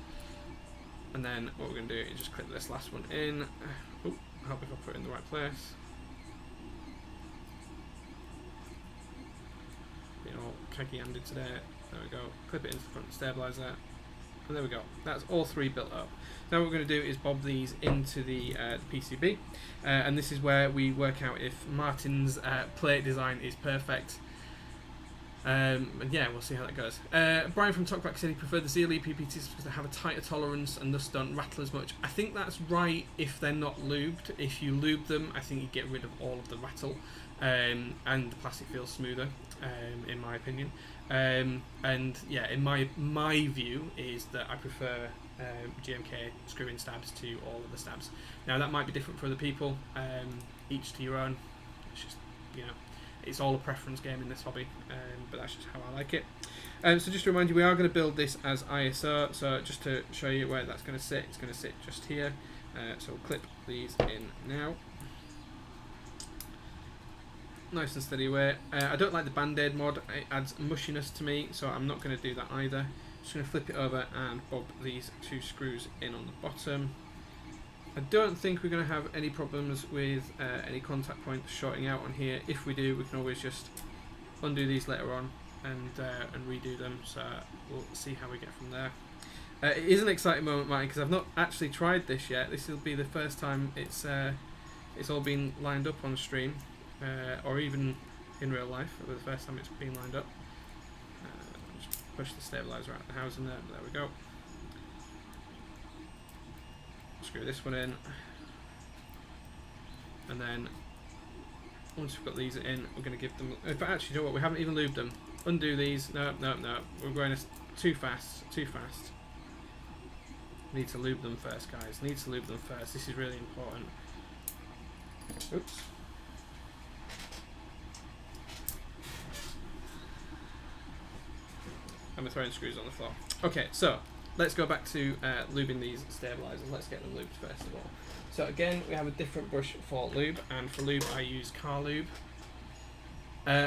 And then what we're going to do is just clip this last one in. Oh, I hope if I put it in the right place. Being all khaki-handed today. There we go. Clip it into the front of the stabiliser. And there we go. That's all 3 built up. Now what we're going to do is bob these into the PCB. And this is where we work out if Martin's plate design is perfect. And yeah, we'll see how that goes. Brian from Talkback said he preferred the Zeal EPBTs because they have a tighter tolerance and thus don't rattle as much. I think that's right if they're not lubed. If you lube them, I think you get rid of all of the rattle, and the plastic feels smoother, in my opinion. And yeah, in my view is that I prefer GMK screw-in stabs to all of the stabs. Now that might be different for other people. Each to your own. It's just, you know, it's all a preference game in this hobby, but that's just how I like it. So just to remind you, we are going to build this as ISO, so just to show you where that's going to sit, it's going to sit just here. So we'll clip these in now. Nice and steady way. I don't like the band-aid mod, it adds mushiness to me, so I'm not going to do that either. Just going to flip it over and bob these 2 screws in on the bottom. I don't think we're going to have any problems with any contact points shorting out on here. If we do, we can always just undo these later on and redo them, so we'll see how we get from there. It is an exciting moment, Martin, because I've not actually tried this yet. This will be the first time it's all been lined up on stream. Or even in real life, for the first time it's been lined up. Just push the stabiliser out of the housing there. There we go. Screw this one in, and then once we've got these in, we're going to give them. But actually, you know what? We haven't even lubed them. Undo these. No. We're going too fast. Need to lube them first, guys. Need to lube them first. This is really important. Oops. I'm throwing screws on the floor. Okay, so let's go back to lubing these stabilisers. Let's get them lubed first of all. So again, we have a different brush for lube, and for lube I use car lube.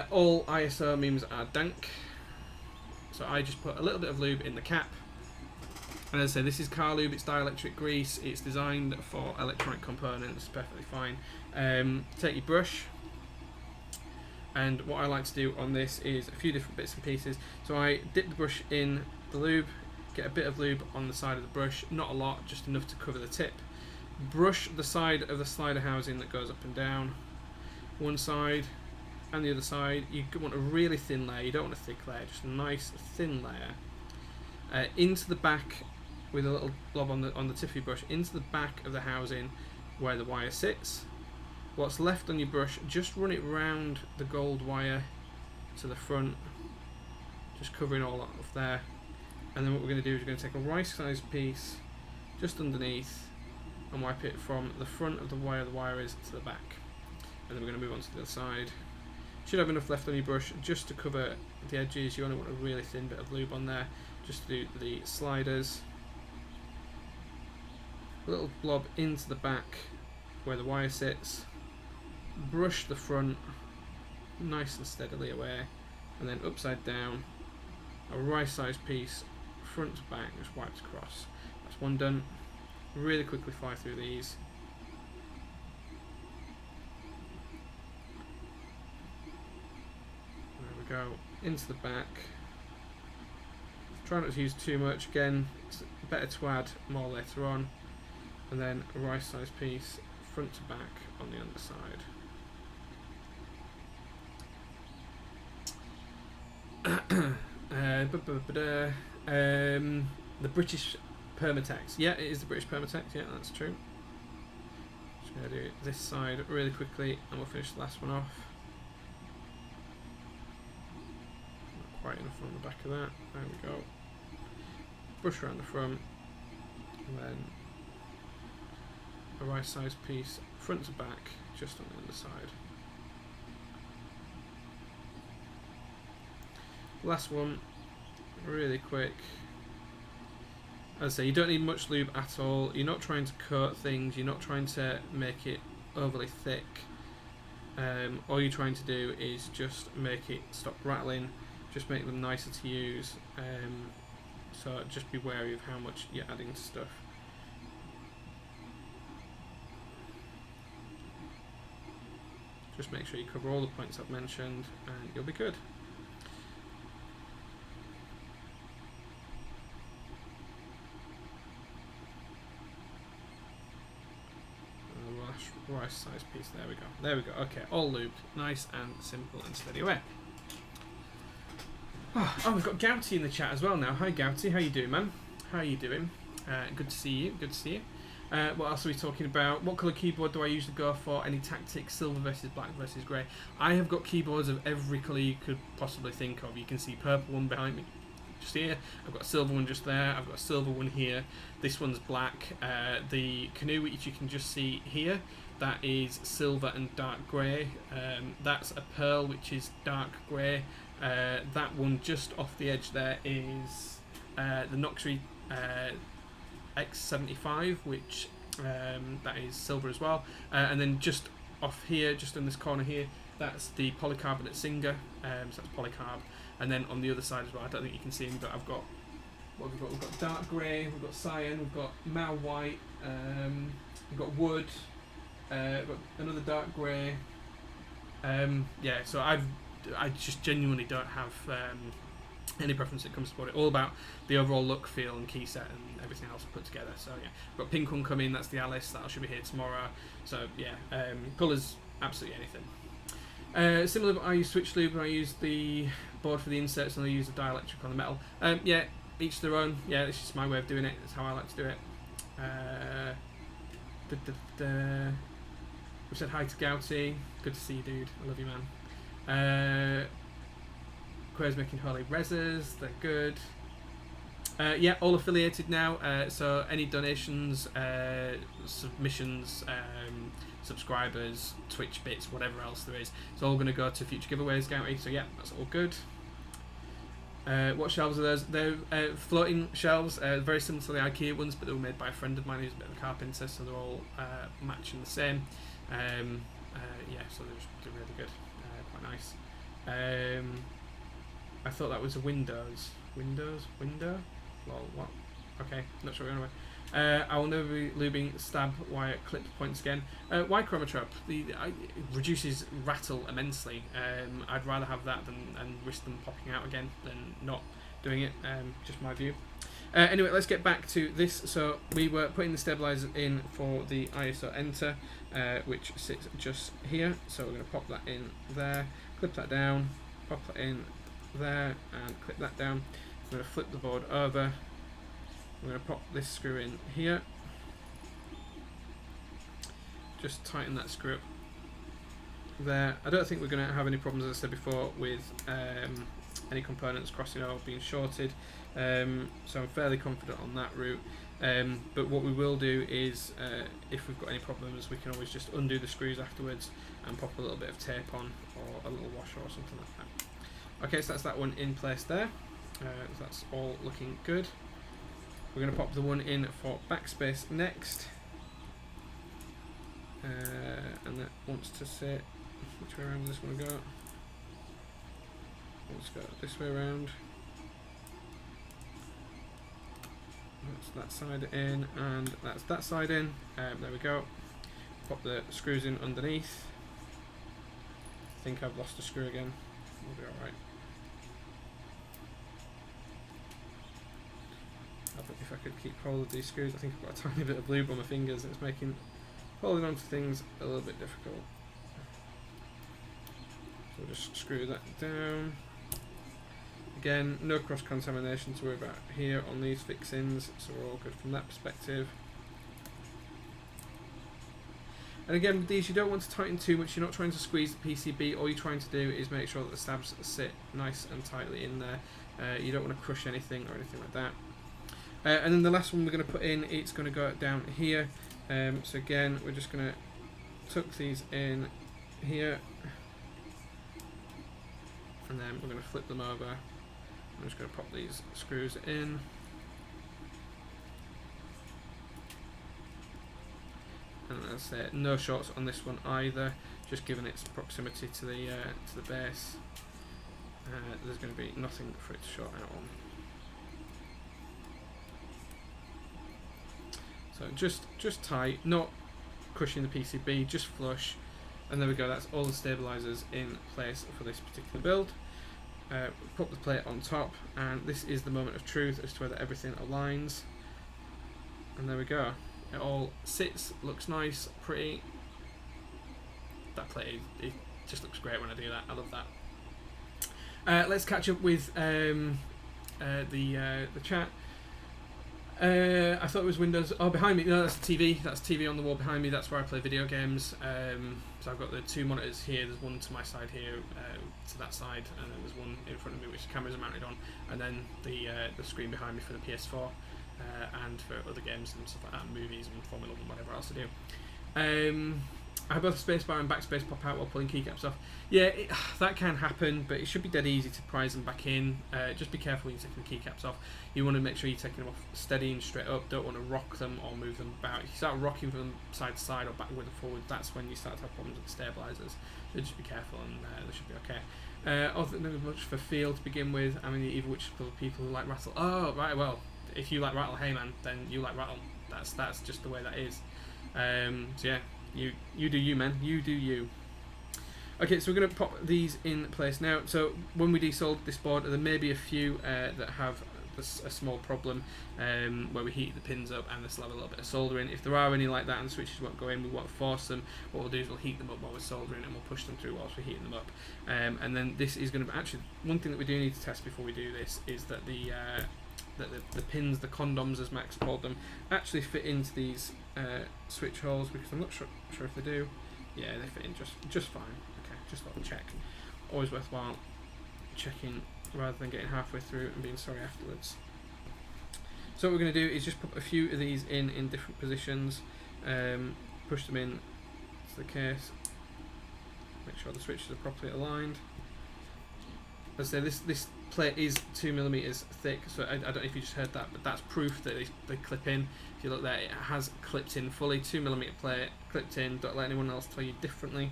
All ISO memes are dank, so I just put a little bit of lube in the cap. And as I say, this is car lube, it's dielectric grease, it's designed for electronic components, perfectly fine. Take your brush. And what I like to do on this is a few different bits and pieces. So I dip the brush in the lube, get a bit of lube on the side of the brush, not a lot, just enough to cover the tip. Brush the side of the slider housing that goes up and down, one side and the other side. You want a really thin layer, you don't want a thick layer, just a nice thin layer. Into the back with a little blob on the tip of your brush, into the back of the housing where the wire sits. What's left on your brush, just run it round the gold wire to the front, just covering all of there. And then what we're going to do is we're going to take a right-sized piece just underneath and wipe it from the front of the wire is to the back. And then we're going to move on to the other side. Should have enough left on your brush just to cover the edges. You only want a really thin bit of lube on there, just to do the sliders. A little blob into the back where the wire sits. Brush the front nice and steadily away, and then upside down, a right sized piece front to back, just wiped across. That's one done. Really quickly fly through these. There we go, into the back. Try not to use too much, again it's better to add more later on. And then a right sized piece front to back on the underside. The British Permatex. Yeah, it is the British Permatex. Yeah, that's true. Just going to do this side really quickly and we'll finish the last one off. Not quite enough on the back of that. There we go. Brush around the front and then a right size piece front to back just on the underside. Last one, really quick. As I say, you don't need much lube at all. You're not trying to coat things. You're not trying to make it overly thick. All you're trying to do is just make it stop rattling. Just make them nicer to use. So just be wary of how much you're adding to stuff. Just make sure you cover all the points I've mentioned and you'll be good. Rice size piece, there we go. There we go, okay, all lubed. Nice and simple and steady away. Oh, we've got Gouty in the chat as well now. Hi Gouty, how you doing, man? How are you doing? Good to see you, good to see you. What else are we talking about? What colour keyboard do I usually go for? Any tactics? Silver versus black versus grey. I have got keyboards of every colour you could possibly think of. You can see purple one behind me just here. I've got a silver one just there. I've got a silver one here. This one's black. The canoe which you can just see here, that is silver and dark grey. That's a pearl which is dark grey. That one just off the edge there is the Noxry X75, which that is silver as well. And then just off here, just in this corner here, that's the polycarbonate Singer. So that's polycarb. And then on the other side as well, I don't think you can see them, but I've got what we've got. We've got dark grey, we've got cyan, we've got mal white, we've got wood, we've got another dark grey. Yeah, so I just genuinely don't have any preference when it comes to it. All about the overall look, feel, and key set, and everything else put together. So yeah, we've got pink one coming. That's the Alice. That should be here tomorrow. So yeah, colours, absolutely anything. Similar, but I use switch lube. I use the board for the inserts, and I use the dielectric on the metal. Yeah, each their own. Yeah, this is my way of doing it. That's how I like to do it. We said hi to Gouty. Good to see you, dude. I love you, man. Quare's making holy reses. They're good. Yeah, all affiliated now. So any donations, submissions, subscribers, Twitch bits, whatever else there is, it's all going to go to future giveaways, Gouty. So yeah, that's all good. What shelves are those? They're floating shelves, very similar to the IKEA ones, but they were made by a friend of mine who's a bit of a carpenter, so they're all matching the same. Yeah, so they're really good, quite nice. I thought that was a Windows. Window? Lol, what? Okay, not sure what you're on. I will never be lubing stab wire clipped points again. Why chromotrap? It reduces rattle immensely. I'd rather have that and risk them popping out again than not doing it. Just my view. Anyway, let's get back to this. So we were putting the stabilizer in for the ISO enter, which sits just here. So we're going to pop that in there, clip that down, pop that in there, and clip that down. I'm going to flip the board over. I'm going to pop this screw in here. Just tighten that screw up there. I don't think we're going to have any problems, as I said before, with any components crossing over, being shorted. So I'm fairly confident on that route. But what we will do is, if we've got any problems, we can always just undo the screws afterwards and pop a little bit of tape on, or a little washer or something like that. Okay, so that's that one in place there. So that's all looking good. We're going to pop the one in for backspace next. And that wants to sit, which way around does this one go? Let's go this way around. That's that side in, and that's that side in. There we go. Pop the screws in underneath. I think I've lost a screw again. We'll be alright. If I could keep hold of these screws, I think I've got a tiny bit of lube on my fingers, and it's making holding on to things a little bit difficult. So we'll just screw that down. Again, no cross-contamination to worry about here on these fixings, so we're all good from that perspective. And again, with these, you don't want to tighten too much. You're not trying to squeeze the PCB. All you're trying to do is make sure that the stabs sit nice and tightly in there. You don't want to crush anything or anything like that. And then the last one we're going to put in, it's going to go down here. So again, we're just going to tuck these in here, and then we're going to flip them over I'm just going to pop these screws in. And as I say, no shorts on this one either, just given its proximity to the base. There's going to be nothing for it to short out on. So just tight, not crushing the PCB, just flush. And there we go, that's all the stabilisers in place for this particular build. Put the plate on top, and this is the moment of truth as to whether everything aligns. And there we go. It all sits, looks nice, pretty. That plate, it just looks great when I do that. I love that. Let's catch up with the chat. I thought it was Windows. Oh, behind me. No, that's the TV. That's TV on the wall behind me. That's where I play video games. So I've got the two monitors here. There's one to my side here, to that side, and then there's one in front of me which the cameras are mounted on, and then the screen behind me for the PS4. And for other games and stuff like that, movies and Formula 1, whatever else I do. I have both spacebar and backspace pop out while pulling keycaps off. Yeah, that can happen, but it should be dead easy to prise them back in. Just be careful when you're taking the keycaps off. You want to make sure you're taking them off steady and straight up. Don't want to rock them or move them about. If you start rocking them side to side or backward and forward, that's when you start to have problems with the stabilisers. So just be careful, and they should be okay. Also, not much for feel to begin with. I mean, either which of the people who like rattle. Oh, right, well. If you like rattle, hey man, then you like rattle. That's just the way that is. So yeah, you do you, man. You do you. Okay, so we're going to pop these in place now. So when we desolder this board, there may be a few that have a small problem where we heat the pins up and this will have a little bit of soldering. If there are any like that and the switches won't go in, we won't force them. What we'll do is we'll heat them up while we're soldering, and we'll push them through whilst we're heating them up. And then this is going to be actually one thing that we do need to test before we do this is that the pins, the condoms as Max called them, actually fit into these switch holes, because I'm not sure if they do. Yeah, they fit in just fine. Okay, just thought I'd check. Always worthwhile checking rather than getting halfway through and being sorry afterwards. So what we're going to do is just put a few of these in different positions, push them in to the case, make sure the switches are properly aligned. As I say, this plate is 2mm thick, so I don't know if you just heard that, but that's proof that they clip in. If you look there, it has clipped in fully. 2mm plate, clipped in. Don't let anyone else tell you differently.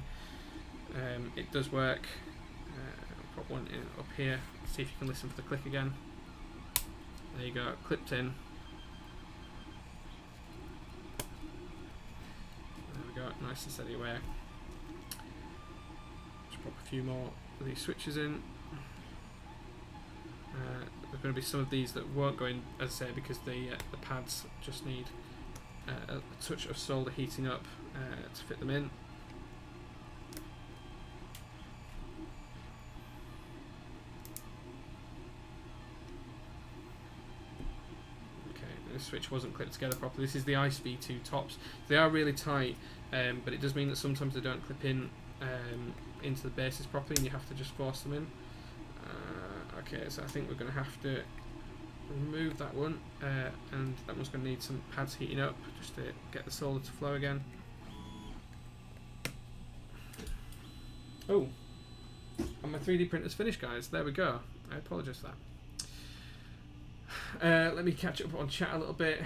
It does work. I'll put one in up here, see if you can listen for the click again. There you go, clipped in. There we go, nice and steady away. Just pop a few more of these switches in. There's going to be some of these that won't go in, as I say, because the pads just need a touch of solder heating up to fit them in. Okay, this switch wasn't clipped together properly. This is the ICE V2 tops. They are really tight, but it does mean that sometimes they don't clip in into the bases properly, and you have to just force them in. Okay, so I think we're going to have to remove that one, and that one's going to need some pads heating up just to get the solder to flow again. Oh, and my 3D printer's finished, guys. There we go. I apologise for that. Let me catch up on chat a little bit.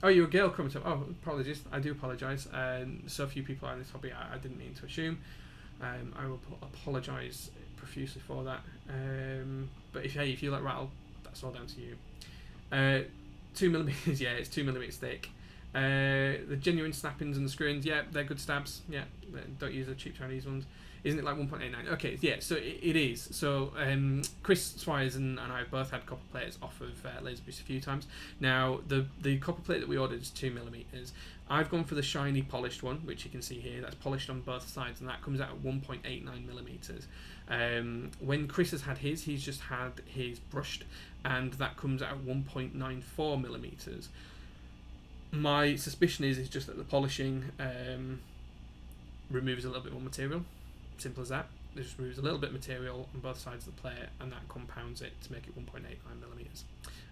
Oh, you're a girl coming up. Oh, apologies. I do apologise. So few people are in this hobby. I didn't mean to assume. I will apologise profusely for that. But if you like rattle, that's all down to you. 2mm, yeah, it's 2mm thick. The genuine snappings and the screws, yeah, they're good stabs. Yeah, don't use the cheap Chinese ones. Isn't it like 1.89? Okay, yeah, so it is. So Chris Swires and I have both had copper plates off of Laserboost a few times. Now the copper plate that we ordered is 2mm. I've gone for the shiny polished one, which you can see here. That's polished on both sides, and that comes out at 1.89mm. When Chris has had his, he's just had his brushed, and that comes out at 1.94mm. My suspicion is just that the polishing removes a little bit more material. Simple as that. It just removes a little bit of material on both sides of the plate, and that compounds it to make it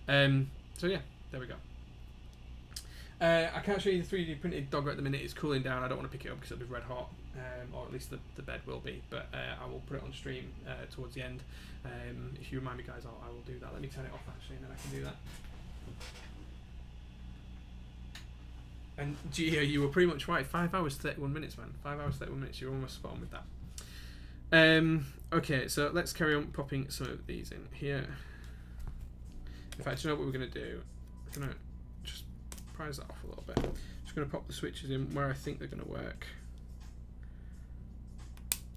1.89mm. So yeah, there we go. I can't show you the 3D printed dogger at the minute. It's cooling down. I don't want to pick it up because it'll be red hot. or at least the bed will be, but I will put it on stream towards the end. If you remind me, guys, I will do that. Let me turn it off actually, and then I can do that. And Gio, you were pretty much right. 5 hours 31 minutes, man. 5 hours 31 minutes. You're almost spot on with that. Okay, so let's carry on popping some of these in here. In fact, you know what we're going to do? We're going to just prise that off a little bit. Just going to pop the switches in where I think they're going to work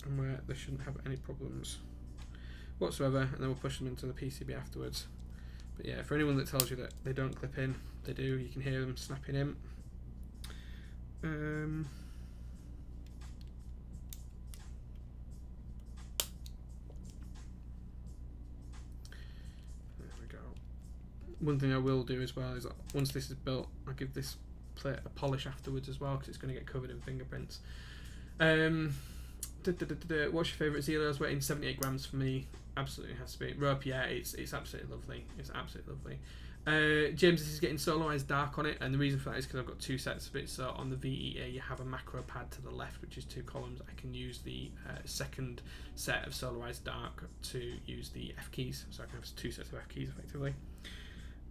and where they shouldn't have any problems whatsoever, and then we'll push them into the PCB afterwards. But yeah, for anyone that tells you that they don't clip in, they do. You can hear them snapping in. There we go. One thing I will do as well is that once this is built, I'll give this plate a polish afterwards as well, because it's going to get covered in fingerprints. What's your favourite Zeal? I was waiting 78 grams for me. Absolutely has to be. Rope, yeah, it's absolutely lovely. It's absolutely lovely. James, this is getting soloized dark on it, and the reason for that is because I've got two sets of it. So on the VE.A you have a macro pad to the left, which is 2 columns. I can use the second set of soloized dark to use the F keys, so I can have 2 sets of F keys effectively.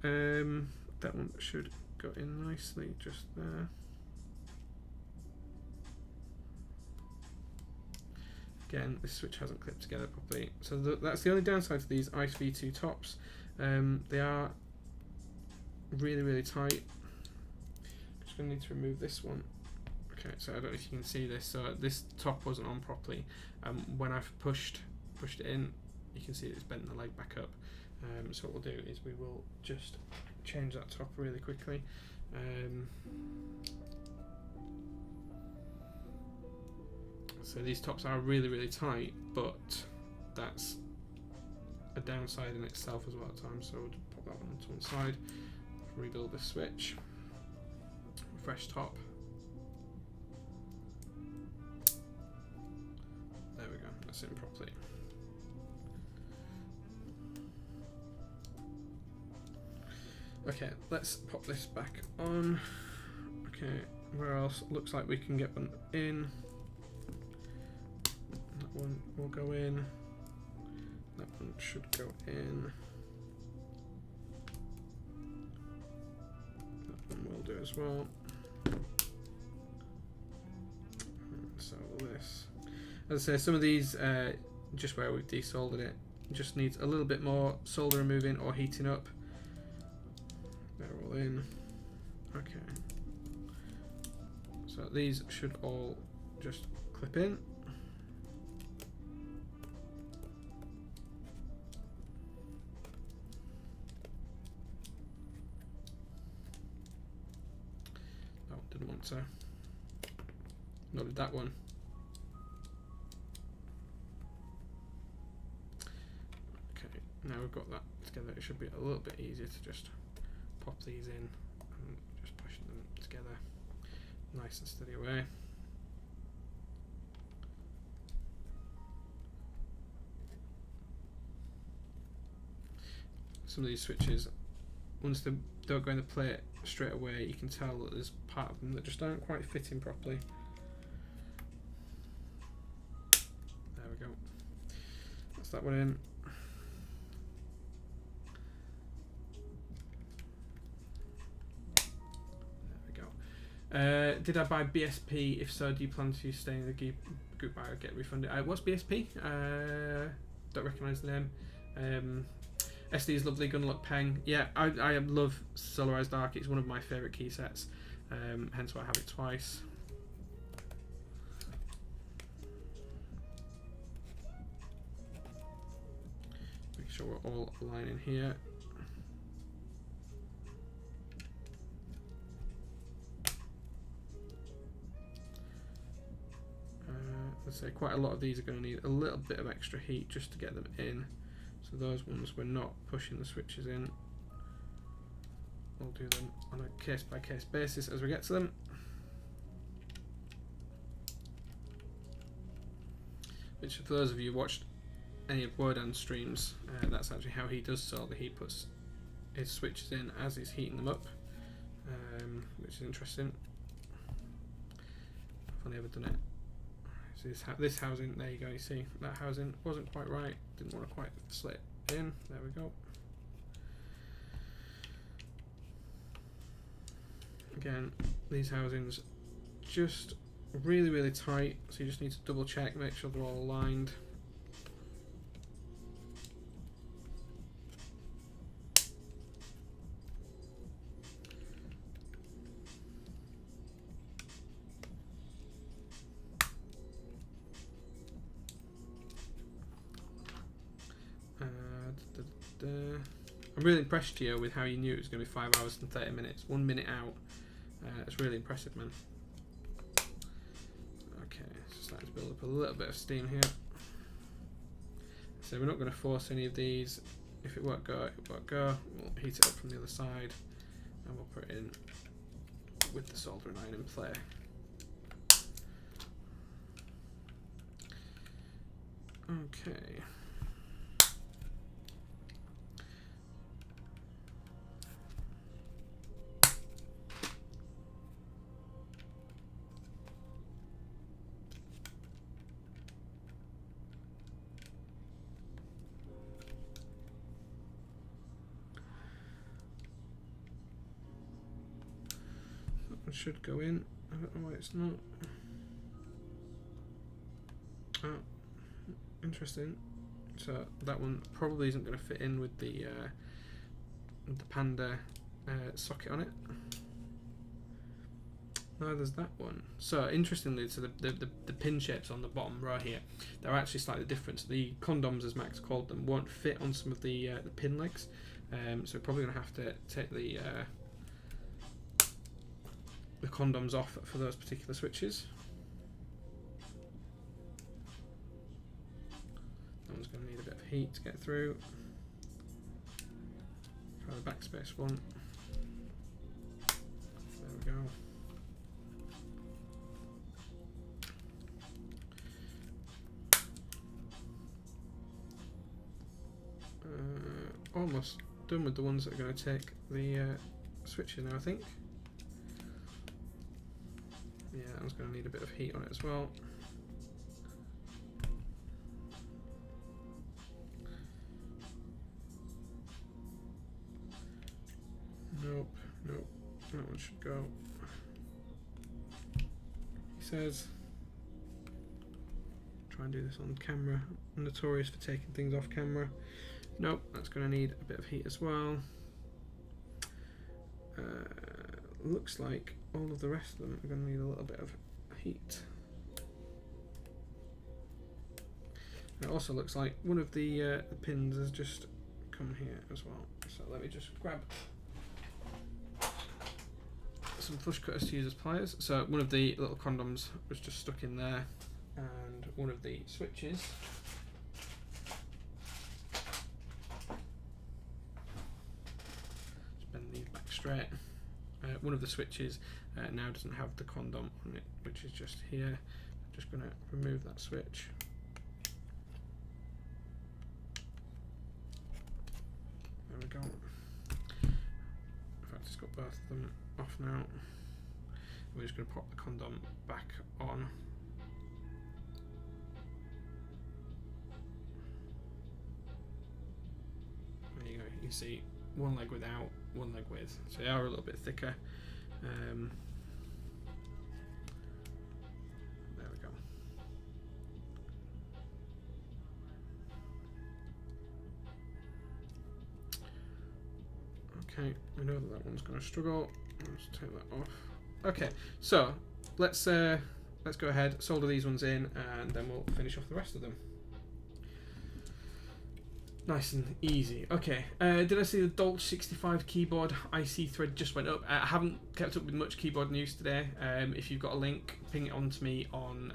That one should go in nicely just there. Again, this switch hasn't clipped together properly, so that's the only downside to these ICE V2 tops. They are really, really tight. Just going to need to remove this one. Okay, so I don't know if you can see this. So this top wasn't on properly. When I've pushed it in, you can see it's bent the leg back up. So what we'll do is we will just change that top really quickly. So these tops are really, really tight, but that's a downside in itself as well at times. So we'll pop that one to one side, rebuild the switch, fresh top. There we go, that's in properly. Okay, let's pop this back on. Okay, where else? Looks like we can get one in. That one will go in. That one should go in. That one will do as well. So this, as I say, some of these, just where we've desoldered it, just needs a little bit more solder removing or heating up. They're all in. Okay. So these should all just clip in. Oh, didn't want to. Nor did that one. Okay, now we've got that together, it should be a little bit easier to just pop these in and just push them together nice and steady away. Some of these switches, once they don't go in the plate straight away, you can tell that there's part of them that just aren't quite fitting properly. There we go. That's that one in. Did I buy BSP? If so, do you plan to stay in the group buy or get refunded? What's BSP? Don't recognise the name. SD is lovely. Gunlock Peng. Yeah, I love Solarized Dark. It's one of my favourite key sets. Hence why I have it twice. Make sure we're all aligning here. Let's say quite a lot of these are going to need a little bit of extra heat just to get them in. So those ones we're not pushing the switches in. We'll do them on a case by case basis as we get to them. Which, for those of you who watched any of Wodan's streams, that's actually how he does solder. He puts his switches in as he's heating them up, which is interesting. I've only ever done it So this housing, there you go, you see, that housing wasn't quite right, didn't want to quite slit in, there we go. Again, these housings just really tight, so you just need to double check, make sure they're all aligned. I'm really impressed here with how you knew it was going to be 5 hours and 30 minutes, 1 minute out. It's really impressive, man. Okay, so starting to build up a little bit of steam here. So we're not going to force any of these. If it won't go, it won't go. We'll heat it up from the other side, and we'll put it in with the soldering iron in play. Okay. It should go in. I don't know why it's not. Oh, interesting. So that one probably isn't going to fit in with the Panda socket on it. No, there's that one. So interestingly, so the pin shapes on the bottom row here, they're actually slightly different. So the condoms, as Max called them, won't fit on some of the pin legs. So we're probably going to have to take the condoms off for those particular switches. That one's going to need a bit of heat to get through. Try the backspace one. There we go. Almost done with the ones that are going to take the switches now, I think. Yeah, that one's going to need a bit of heat on it as well. Nope, that one should go. He says, try and do this on camera. I'm notorious for taking things off camera. Nope, that's going to need a bit of heat as well. Looks like all of the rest of them are going to need a little bit of heat. And it also looks like one of the pins has just come here as well. So let me just grab some flush cutters to use as pliers. So one of the little condoms was just stuck in there, and one of the switches just bend these back straight. One of the switches now doesn't have the condom on it, which is just here. I'm just going to remove that switch. There we go. In fact, it's got both of them off now. We're just going to pop the condom back on. There you go. You see one leg without, one leg with. So they are a little bit thicker. There we go. Okay, I know that one's going to struggle. Let's take that off. Okay, so let's go ahead, solder these ones in, and then we'll finish off the rest of them. Nice and easy. Okay, did I see the Dolch 65 keyboard IC thread just went up? I haven't kept up with much keyboard news today. If you've got a link, ping it on to me on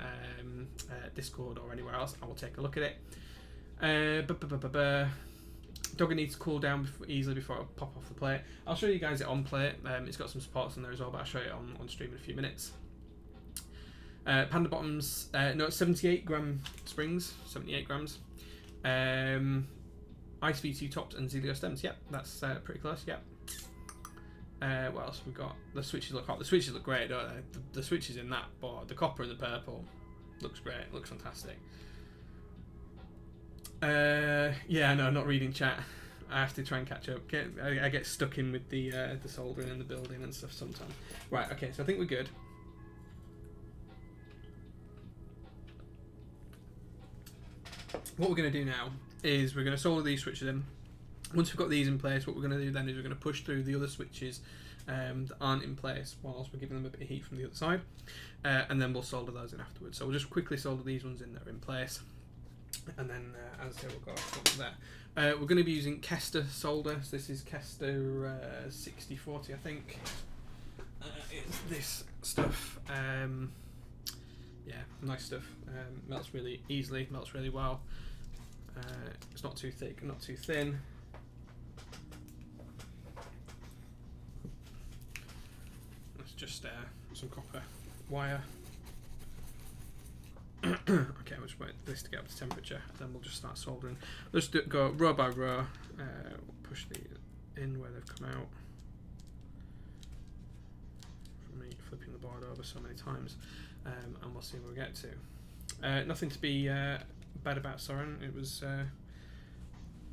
Discord or anywhere else. I will take a look at it. Dogger needs to cool down easily before I pop off the plate. I'll show you guys it on plate. It's got some supports on there as well, but I'll show it on stream in a few minutes. Panda bottoms, no, it's 78 gram springs, 78 grams. Ice V2 tops and Zeal stems. Yep, that's pretty close. Yep. What else have we got? The switches look hot. The switches look great, don't they? The switches in that board, the copper and the purple, Looks great. Looks fantastic. Yeah, no, not reading chat. I have to try and catch up. I get stuck in with the soldering and the building and stuff sometimes. Right, okay, so I think we're good. What we're going to do now is we're going to solder these switches in. Once we've got these in place, what we're going to do then is we're going to push through the other switches that aren't in place whilst we're giving them a bit of heat from the other side, and then we'll solder those in afterwards. So we'll just quickly solder these ones in that are in place, and then as I say, we'll go from there. We're going to be using Kester solder. So this is Kester 6040, I think. It's this stuff. Yeah, nice stuff. Melts really easily, melts really well. It's not too thick, not too thin. It's just some copper wire. Okay, we'll just wait for this to get up to temperature, then we'll just start soldering. Let's go row by row. We'll push these in where they've come out. From me flipping the board over so many times, and we'll see where we get to. Nothing to be bad about Soren. It was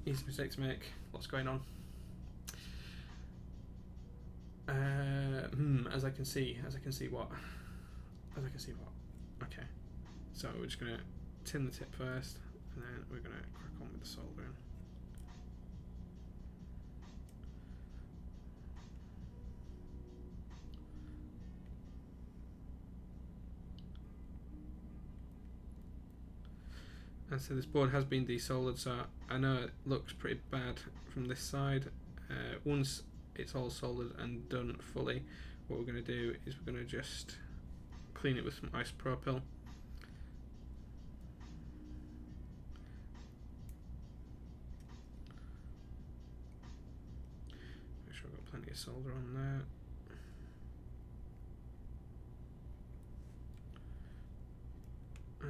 easy mistake to make. Lots going on. As I can see what. Okay. So we're just going to tin the tip first, and then we're going to crack on with the soldering. And so this board has been desoldered, so I know it looks pretty bad from this side. Once it's all soldered and done fully, what we're going to do is we're going to just clean it with some isopropyl. Make sure I've got plenty of solder on there.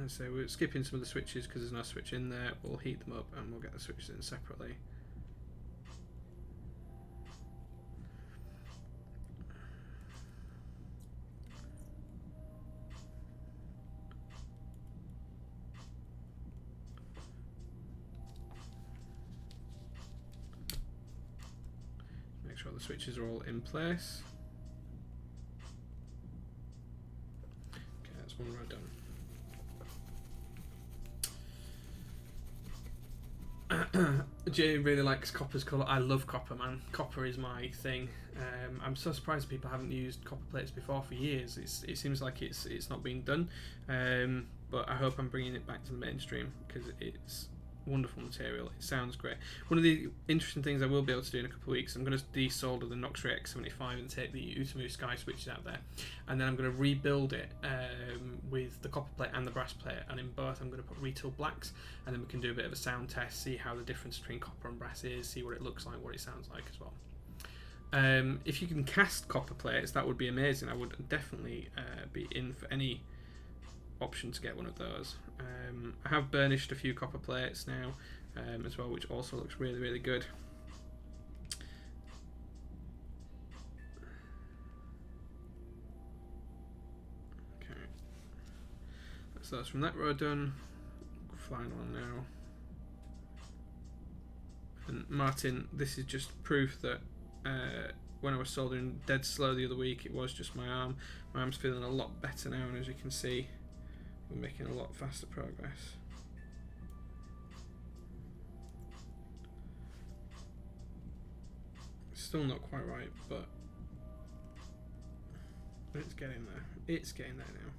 And so we're skipping some of the switches because there's no switch in there. We'll heat them up and we'll get the switches in separately. Make sure the switches are all in place. Okay, that's one row done. Jay really likes copper's colour. I love copper, man. Copper is my thing. I'm so surprised people haven't used copper plates before for years. It seems like it's not being done, but I hope I'm bringing it back to the mainstream because it's wonderful material. It sounds great. One of the interesting things I will be able to do in a couple of weeks, I'm going to desolder the Noxray X75 and take the Utemu Sky switches out there, and then I'm going to rebuild it with the copper plate and the brass plate, and in both I'm going to put retool blacks, and then we can do a bit of a sound test, see how the difference between copper and brass is, see what it looks like, what it sounds like as well. If you can cast copper plates, that would be amazing. I would definitely be in for any option to get one of those. I have burnished a few copper plates now as well, which also looks really, really good. Okay, so that's from that row done. Final one now. And Martin, this is just proof that when I was soldering dead slow the other week, it was just my arm. My arm's feeling a lot better now, and as you can see, we're making a lot faster progress. Still not quite right, but it's getting there. It's getting there now.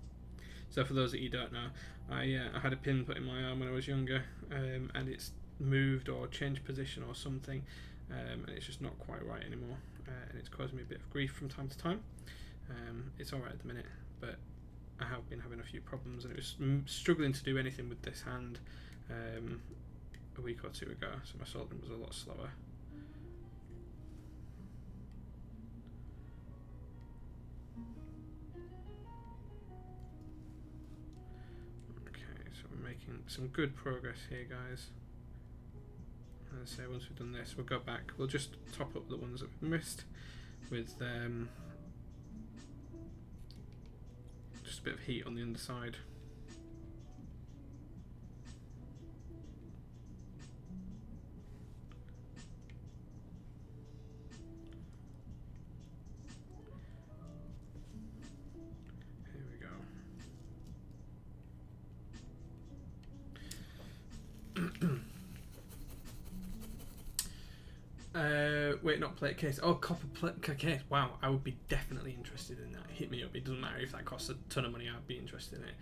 So for those that you don't know, I had a pin put in my arm when I was younger, and it's moved or changed position or something, and it's just not quite right anymore, and it's causing me a bit of grief from time to time. It's alright at the minute, but I have been having a few problems, and it was struggling to do anything with this hand a week or two ago, so my soldering was a lot slower. Okay, so we're making some good progress here, guys. As I say, once we've done this, we'll go back. We'll just top up the ones that we've missed with just a bit of heat on the underside. Wait, not plate case. Oh, copper plate case. Wow, I would be definitely interested in that. Hit me up. It doesn't matter if that costs a ton of money. I'd be interested in it.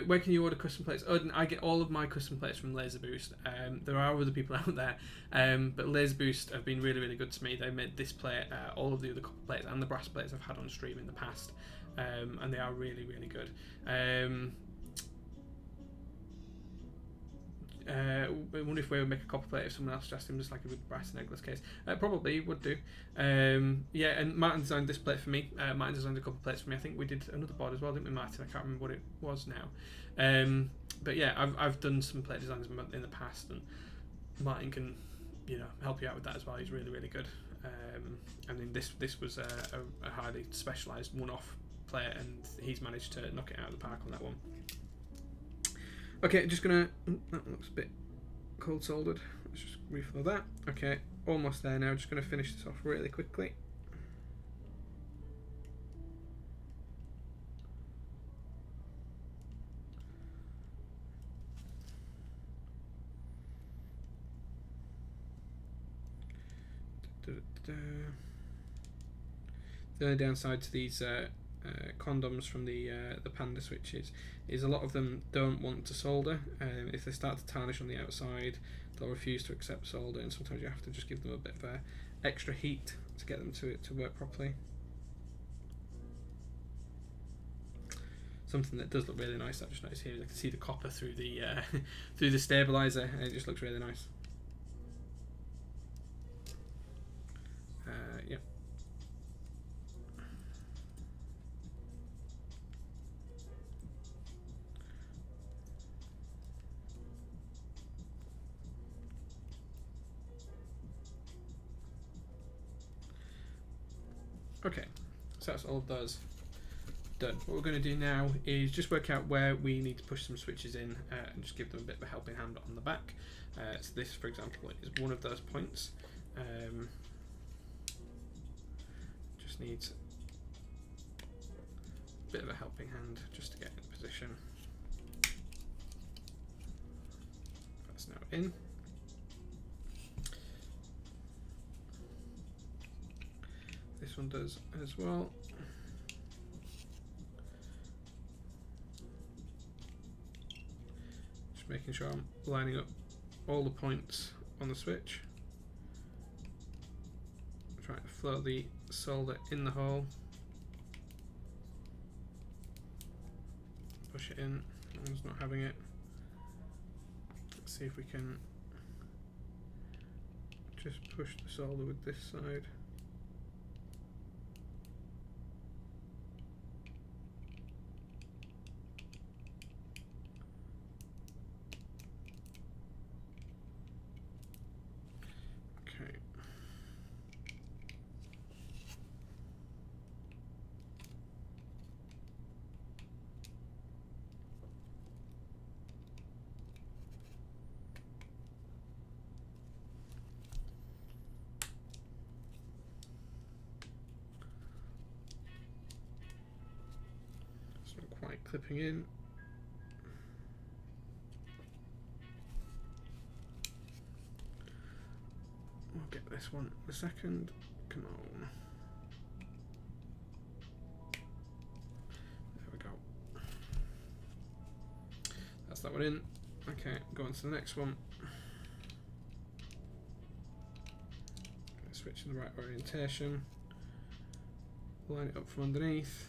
Where can you order custom plates? Oh, I get all of my custom plates from Laser Boost. There are other people out there, but Laser Boost have been really, really good to me. They made this plate, all of the other copper plates, and the brass plates I've had on stream in the past, and they are really, really good. I wonder if we would make a copper plate if someone else asked him, just like with brass and eggless case. Probably would do. Yeah, and Martin designed this plate for me. Martin designed a couple of plates for me. I think we did another board as well, didn't we, Martin? I can't remember what it was now. But yeah, I've done some plate designs in the past, and Martin can, help you out with that as well. He's really, really good. I mean, this was a highly specialised one-off plate, and he's managed to knock it out of the park on that one. Okay, just gonna. That looks a bit cold soldered. Let's just refill that. Okay, almost there now. Just gonna finish this off really quickly. The only downside to these condoms from the Panda switches is a lot of them don't want to solder. If they start to tarnish on the outside, they'll refuse to accept solder, and sometimes you have to just give them a bit of extra heat to get them to work properly. Something that does look really nice, I just noticed here, I can see the copper through the through the stabilizer, and it just looks really nice. Yeah. Okay, so that's all of those done. What we're going to do now is just work out where we need to push some switches in and just give them a bit of a helping hand on the back. So this, for example, is one of those points. Just needs a bit of a helping hand just to get in position. That's now in. This one does as well. Just making sure I'm lining up all the points on the switch. Trying to flow the solder in the hole. Push it in. That one's not having it. Let's see if we can just push the solder with this side. Clipping in. We'll get this one in a second. Come on. There we go. That's that one in. Okay, go on to the next one. Switch in the right orientation. Line it up from underneath.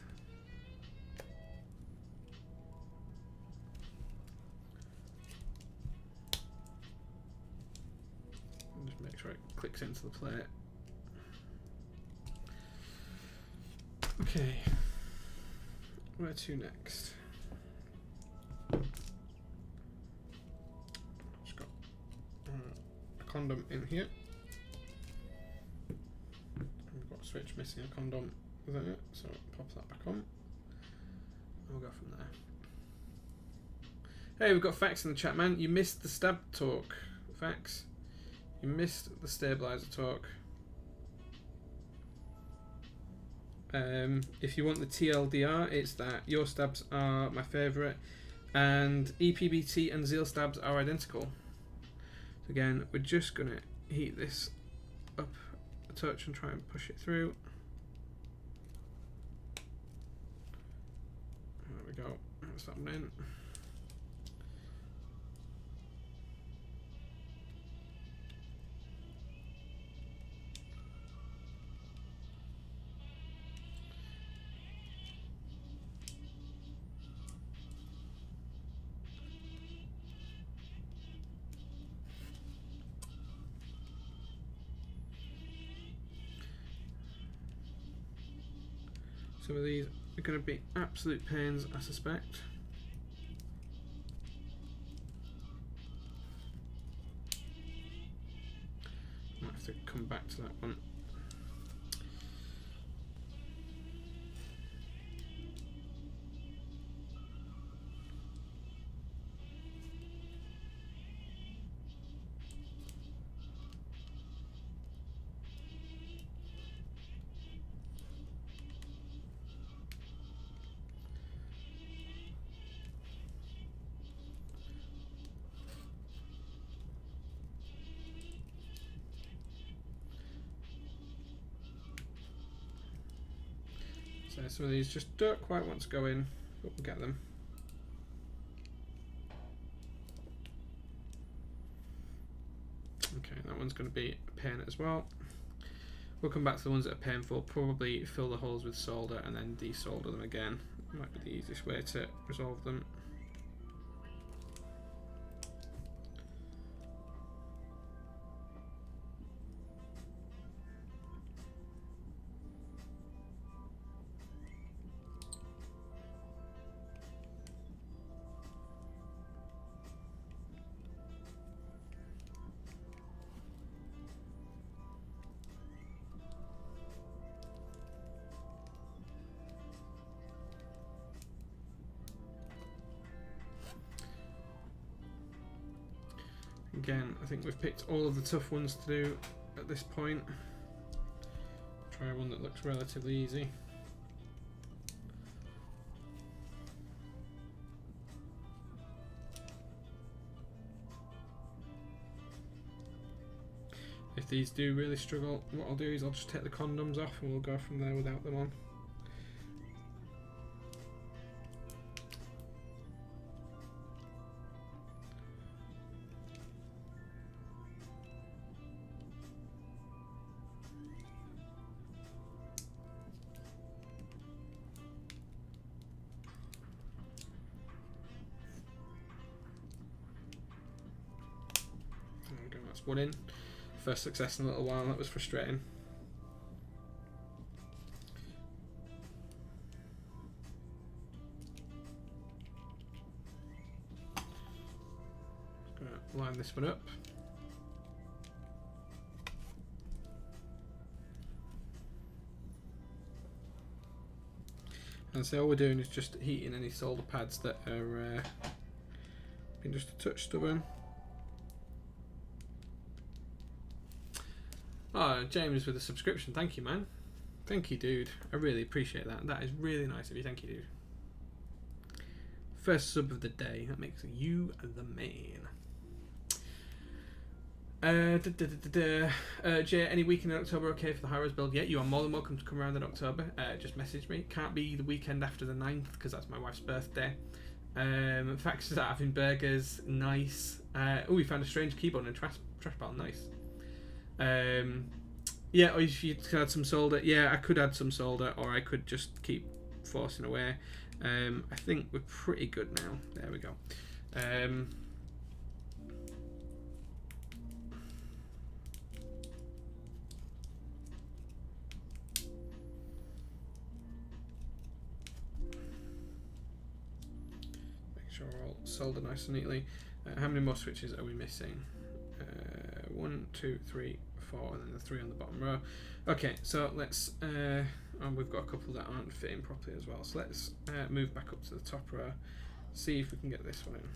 Make sure it clicks into the plate. Okay, where to next? Just got a condom in here. We've got a switch missing a condom there, so pop that back on. And we'll go from there. Hey, we've got Fax in the chat, man. You missed the stab talk, Fax. You missed the stabilizer talk. If you want the TLDR, it's that your stabs are my favourite, and EPBT and Zeal stabs are identical. So again, we're just gonna heat this up a touch and try and push it through. There we go. That's that one in. Some of these are going to be absolute pains, I suspect. Might have to come back to that one. So some of these just don't quite want to go in, but we'll get them. Okay, that one's going to be a pain as well. We'll come back to the ones that are painful, probably fill the holes with solder and then desolder them again. Might be the easiest way to resolve them. Again, I think we've picked all of the tough ones to do at this point. Try one that looks relatively easy. If these do really struggle, what I'll do is I'll just take the condoms off and we'll go from there without them on. That's one in. First success in a little while, that was frustrating. Just gonna line this one up. And so all we're doing is just heating any solder pads that are been just a touch stubborn. Oh, James with a subscription. Thank you, man. Thank you, dude. I really appreciate that. That is really nice of you. Thank you, dude. First sub of the day. That makes you the man. Jay, any weekend in October okay for the high-res build? Yeah, you are more than welcome to come around in October. Just message me. Can't be the weekend after the 9th because that's my wife's birthday. Facts are having burgers. Nice. Oh, we found a strange keyboard in a trash pile. Nice. Yeah, or if you could add some solder. Yeah, I could add some solder, or I could just keep forcing away. I think we're pretty good now. There we go. Make sure we're all soldered nice and neatly. How many more switches are we missing? 1, 2, 3, 4, and then the 3 on the bottom row. Okay, so let's. And we've got a couple that aren't fitting properly as well. So let's move back up to the top row. See if we can get this one in.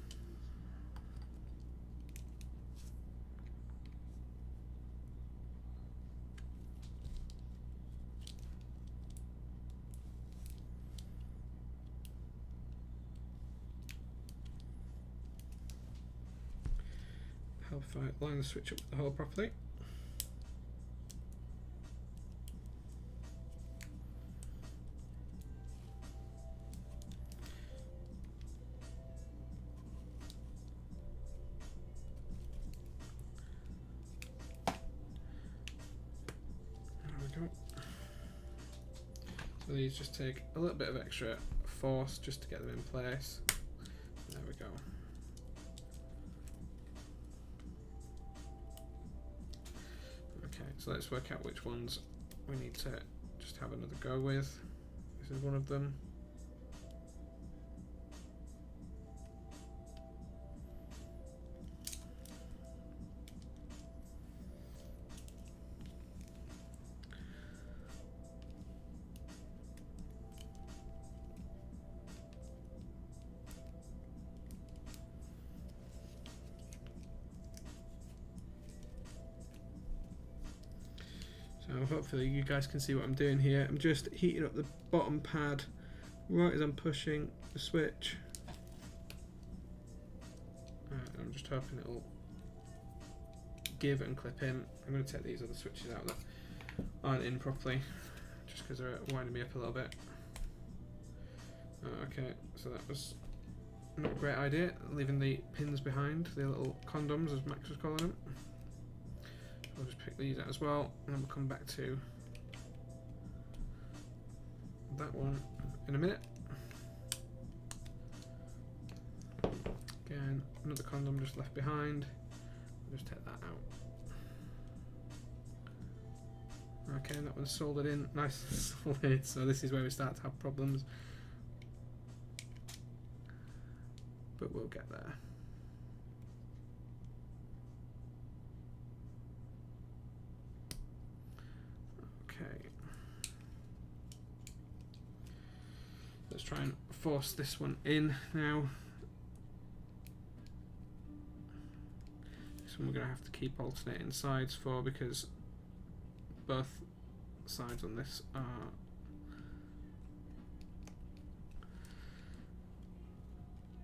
Help if I line the switch up with the hole properly. So these just take a little bit of extra force just to get them in place. There we go. Okay, so let's work out which ones we need to just have another go with. This is one of them. So hopefully you guys can see what I'm doing here. I'm just heating up the bottom pad right as I'm pushing the switch. I'm just hoping it'll give and clip in. I'm going to take these other switches out that aren't in properly, just because they're winding me up a little bit. Okay, so that was not a great idea, leaving the pins behind, the little condoms as Max was calling them. I'll just pick these out as well, and then we'll come back to that one in a minute. Again, another condom just left behind. I'll just take that out. Okay, that one's soldered in, nice and solid, so this is where we start to have problems. But we'll get there. Okay. Let's try and force this one in now. This one we're going to have to keep alternating sides for because both sides on this are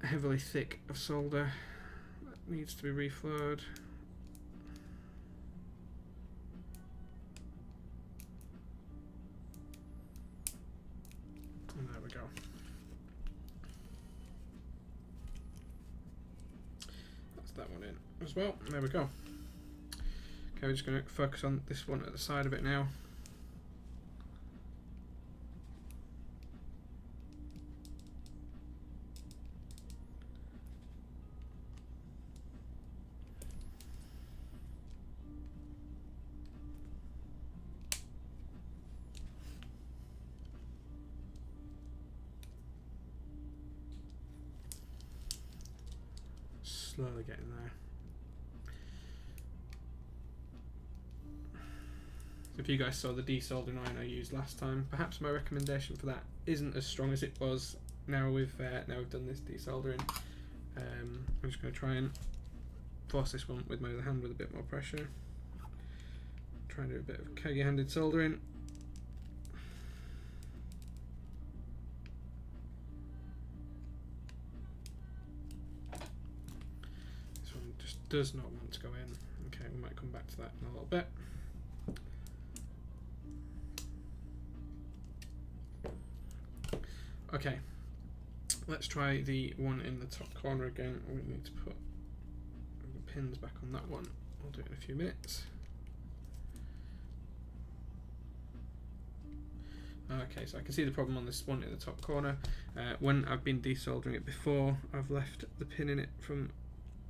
heavily thick of solder that needs to be reflowed. And there we go. That's that one in as well. There we go. Okay, we're just going to focus on this one at the side of it now. Slowly getting there. So if you guys saw the desoldering iron I used last time, perhaps my recommendation for that isn't as strong as it was now we've done this desoldering. I'm just going to try and force this one with my other hand with a bit more pressure. Try and do a bit of keggy-handed soldering. Does not want to go in. Okay, we might come back to that in a little bit. Okay, let's try the one in the top corner again. We need to put the pins back on that one. I'll do it in a few minutes. Okay, so I can see the problem on this one in the top corner. When I've been desoldering it before, I've left the pin in it from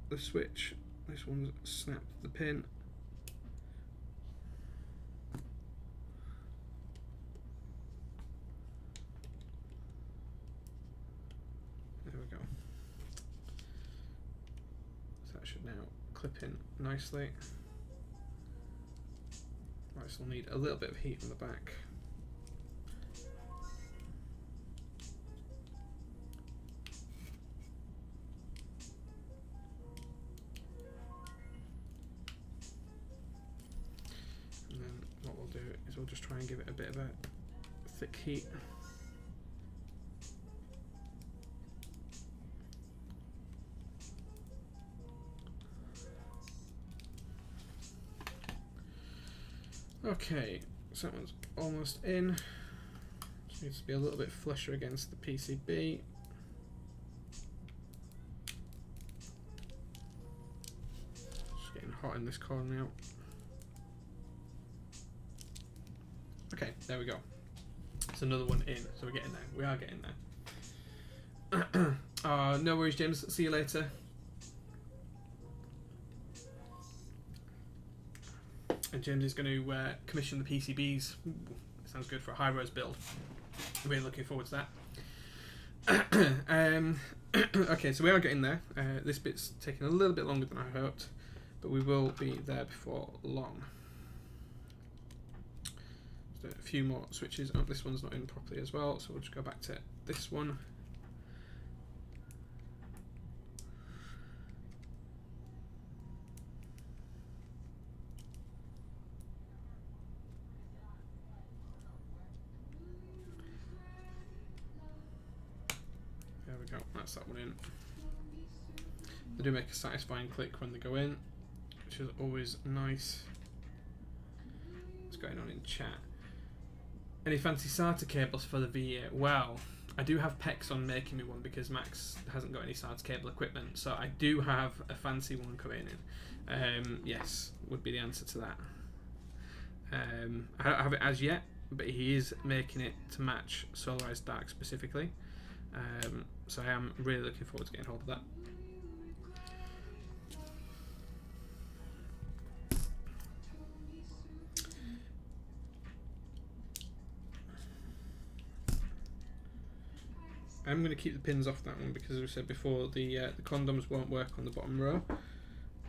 the switch. This one's snapped the pin. There we go. So that should now clip in nicely. Right, so we'll need a little bit of heat on the back. We'll just try and give it a bit of a thick heat. Okay, so that one's almost in. Just needs to be a little bit flusher against the PCB. Just getting hot in this corner now. Okay, there we go. So That's another one in, so we're getting there. We are getting there. No worries, James. See you later. And James is going to commission the PCBs. Ooh, sounds good for a high-res build. Really looking forward to that. Okay, so we are getting there. This bit's taking a little bit longer than I hoped, but we will be there before long. Just a few more switches. Oh, this one's not in properly as well, so we'll just go back to this one. There we go, that's that one in. They do make a satisfying click when they go in, which is always nice. What's going on in chat? Any fancy SATA cables for the VE.A? Well, I do have pecs on making me one because Max hasn't got any SATA cable equipment, so I do have a fancy one coming in. Yes, would be the answer to that. I don't have it as yet, but he is making it to match Solarized Dark specifically. So I am really looking forward to getting hold of that. I'm going to keep the pins off that one because, as we said before, the condoms won't work on the bottom row.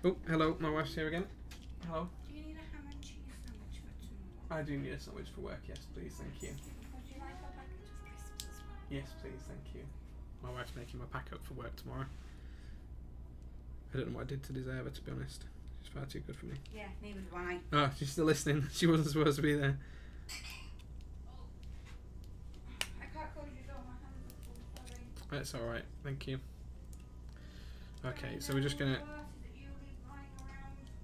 Oh, hello, my wife's here again. Hello. Do you need a ham and cheese sandwich for tomorrow? I do need a sandwich for work, yes, please, thank you. Would you like a packet of crisps as well? Yes, please, thank you. My wife's making my pack up for work tomorrow. I don't know what I did to deserve her, to be honest. She's far too good for me. Yeah, neither do I. Oh, she's still listening. She wasn't supposed to be there. I can't close your door, my hands are full, sorry. That's alright, thank you. Okay, so we're just going to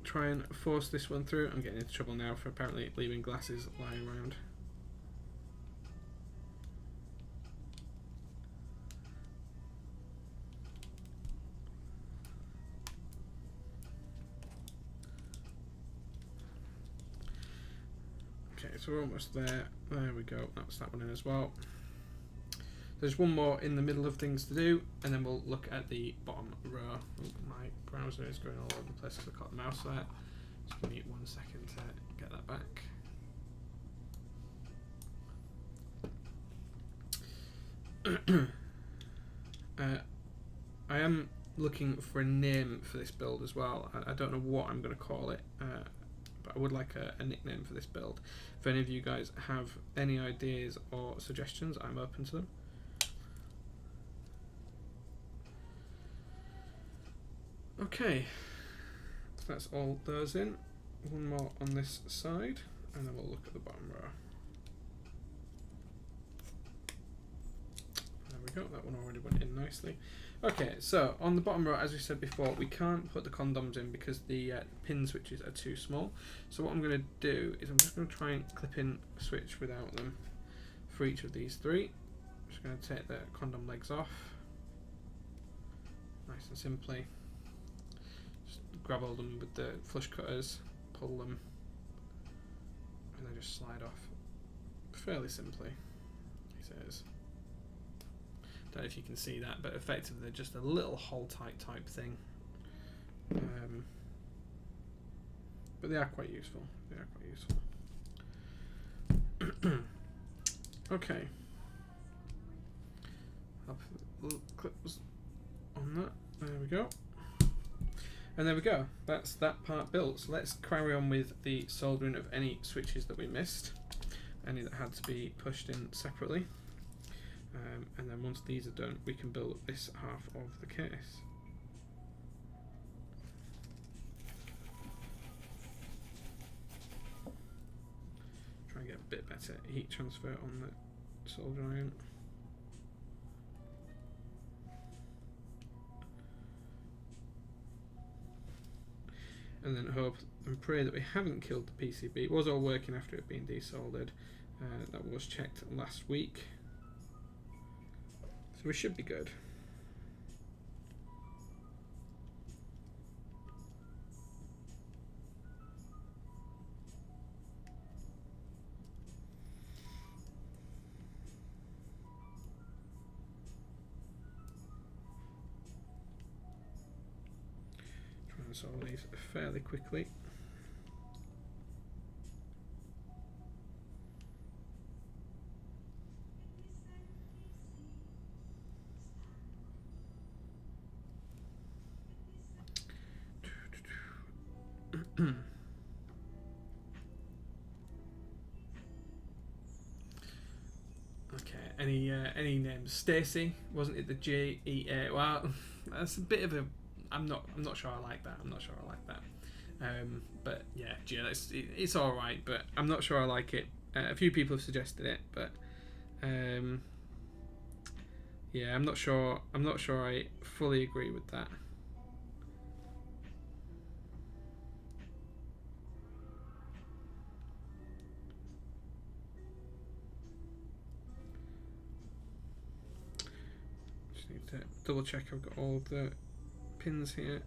try and force this one through. I'm getting into trouble now for apparently leaving glasses lying around. Okay, so we're almost there. There we go. That's that one in as well. There's one more in the middle of things to do, and then we'll look at the bottom row. Oh, my browser is going all over the place because I caught the mouse there. Just give me 1 second to get that back. I am looking for a name for this build as well. I don't know what I'm going to call it, but I would like a nickname for this build. If any of you guys have any ideas or suggestions, I'm open to them. Okay, so that's all those in. One more on this side, and then we'll look at the bottom row. There we go, that one already went in nicely. Okay, so on the bottom row, as we said before, we can't put the condoms in because the pin switches are too small. So what I'm going to do is I'm just going to try and clip in a switch without them for each of these three. I'm just going to take the condom legs off, nice and simply. Just grab all them with the flush cutters, pull them, and then just slide off fairly simply. He says. Don't know if you can see that, but effectively they're just a little hold tight type thing. But they are quite useful. They are quite useful. Okay. I'll put little clips on that. There we go. And there we go. That's that part built. So let's carry on with the soldering of any switches that we missed. Any that had to be pushed in separately. And then once these are done, we can build up this half of the case. Try and get a bit better heat transfer on the solder iron. And then hope and pray that we haven't killed the PCB. It was all working after it had been desoldered. That was checked last week. So we should be good. and solder these fairly quickly. Okay, any names? Stacy, wasn't it the JEA? Well, that's a bit of a. I'm not sure I like that. I'm not sure I like that. But yeah, it's all right, but I'm not sure I like it. A few people have suggested it, but yeah, I'm not sure. I'm not sure I fully agree with that. Just need to double check I've got all the pins here.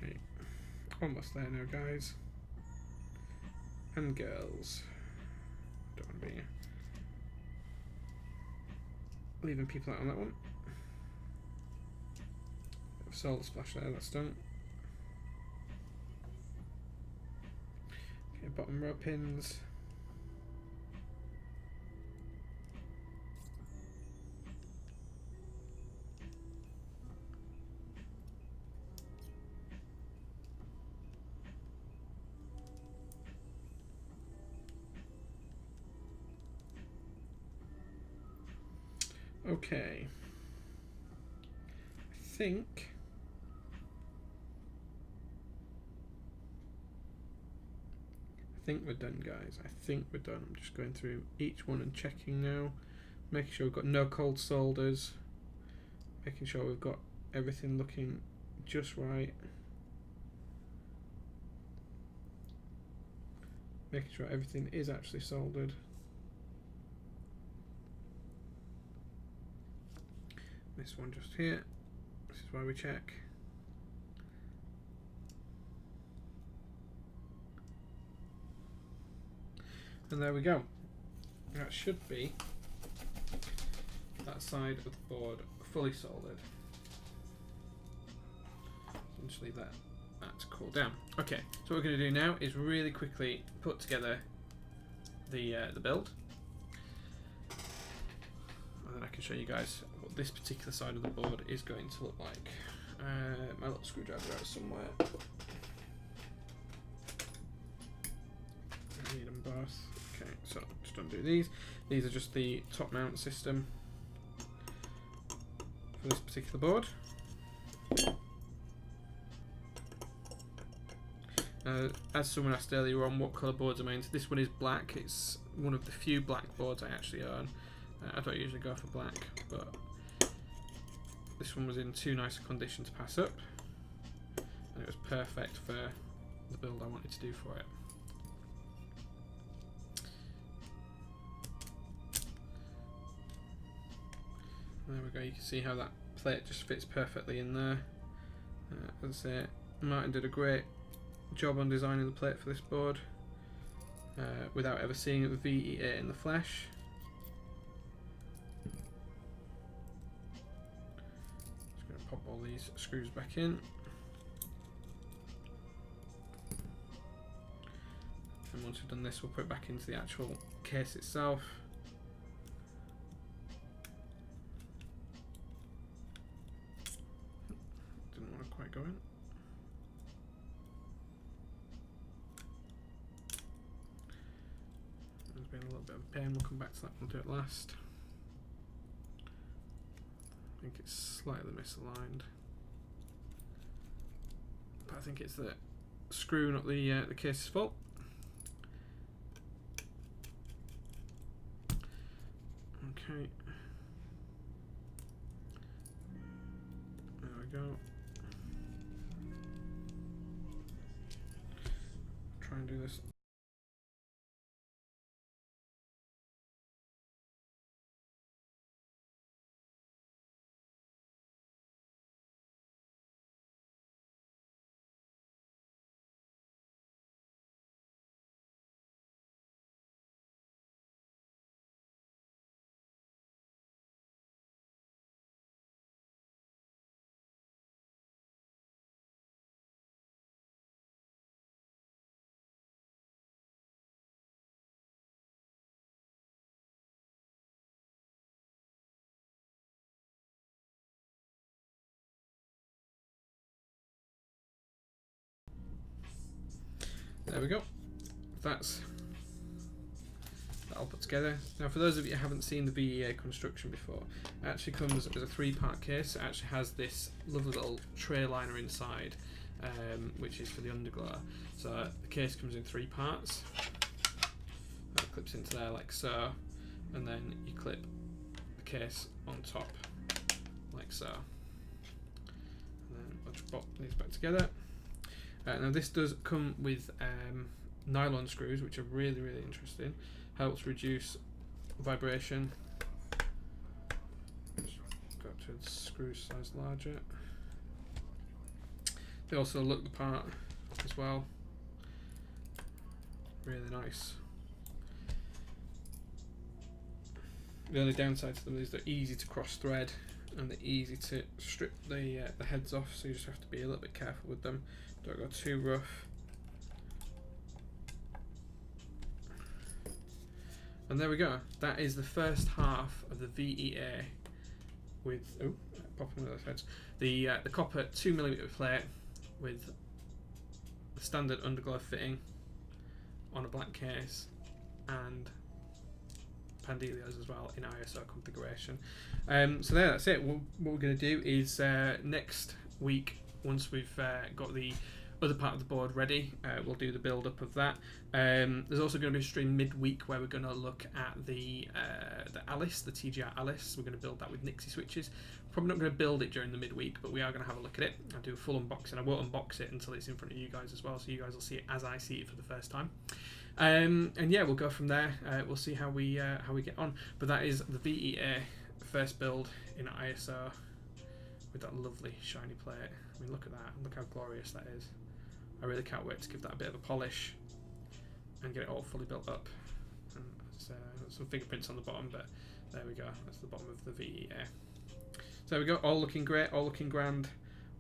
Okay, almost there now, guys and girls. Don't want to be leaving people out on that one. Bit of salt splash there, that's done. Okay, bottom row pins. Okay. I think we're done, guys. I think we're done. I'm just going through each one and checking now, making sure we've got no cold solders, making sure we've got everything looking just right, making sure everything is actually soldered. This one just here. This is why we check. And there we go. That should be that side of the board fully soldered. Just leave that to cool down. Okay, so what we're going to do now is really quickly put together the build, and then I can show you guys what this particular side of the board is going to look like. My little screwdriver out somewhere. I need them both. Okay, so just undo these. These are just the top mount system for this particular board. As someone asked earlier on what colour boards am I into, this one is black. It's one of the few black boards I actually own. I don't usually go for black, but this one was in too nice a condition to pass up, and it was perfect for the build I wanted to do for it. There we go, you can see how that plate just fits perfectly in there. As I say, Martin did a great job on designing the plate for this board without ever seeing it with VE.A in the flesh. Just going to pop all these screws back in. And once we've done this, we'll put it back into the actual case itself. Didn't want to quite go in. There's been a little bit of pain, we'll come back to that, we'll do it last. I think it's slightly misaligned, but I think it's the screw, not the case's fault. Okay. we go. Try and do this. There we go. That's that all put together. Now, for those of you who haven't seen the VE.A construction before, it actually comes as a 3-part case. It actually has this lovely little tray liner inside, which is for the underglow. So the case comes in 3 parts. That clips into there like so, and then you clip the case on top like so. And then I'll just pop these back together. Now this does come with nylon screws, which are really, really interesting. Helps reduce vibration. Got to a screw size larger. They also look the part as well. Really nice. The only downside to them is they're easy to cross thread and they're easy to strip the heads off, so you just have to be a little bit careful with them. Don't go too rough. And there we go. That is the first half of the VE.A with popping one of those heads. The copper 2mm plate with the standard underglow fitting on a black case and Pandelios as well in ISO configuration. So there, that's it. What we're going to do is next week, once we've got the other part of the board ready, we'll do the build up of that. There's also going to be a stream midweek where we're going to look at the Alice, the TGR Alice. We're going to build that with Nixie switches. Probably not going to build it during the midweek, but we are going to have a look at it. I'll do a full unboxing. I won't unbox it until it's in front of you guys as well, so you guys will see it as I see it for the first time. And yeah, we'll go from there. We'll see how we get on. But that is the VE.A first build in ISO with that lovely shiny plate. I mean, look at that. Look how glorious that is. I really can't wait to give that a bit of a polish and get it all fully built up. And some fingerprints on the bottom, but there we go. That's the bottom of the VE.A. So there we go. All looking great. All looking grand.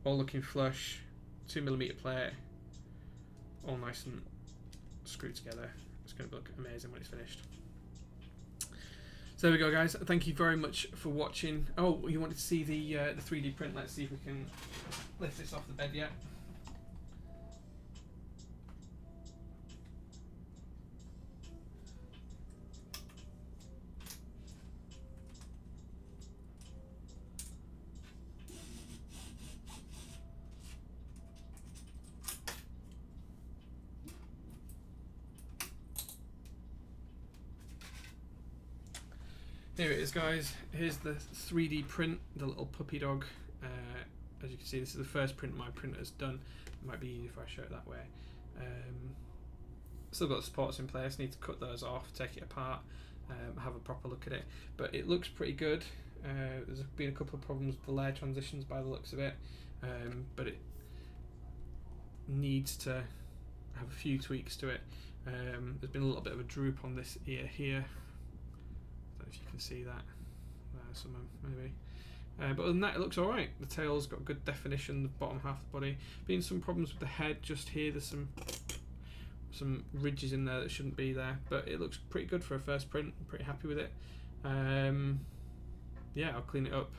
All looking flush. 2mm plate. All nice and screwed together. It's going to look amazing when it's finished. So there we go, guys. Thank you very much for watching. Oh, you wanted to see the 3D print? Let's see if we can lift this off the bed yet. Here it is, guys. Here's the 3D print, the little puppy dog. As you can see, this is the first print my printer's done. It might be easier if I show it that way. Still got the supports in place, need to cut those off, take it apart, have a proper look at it. But it looks pretty good. There's been a couple of problems with the layer transitions by the looks of it, but it needs to have a few tweaks to it. There's been a little bit of a droop on this ear here. If you can see that somewhere maybe, but other than that it looks alright. The tail's got good definition, the bottom half of the body. Been some problems with the head just here, there's some ridges in there that shouldn't be there, but it looks pretty good for a first print. I'm pretty happy with it. Yeah, I'll clean it up,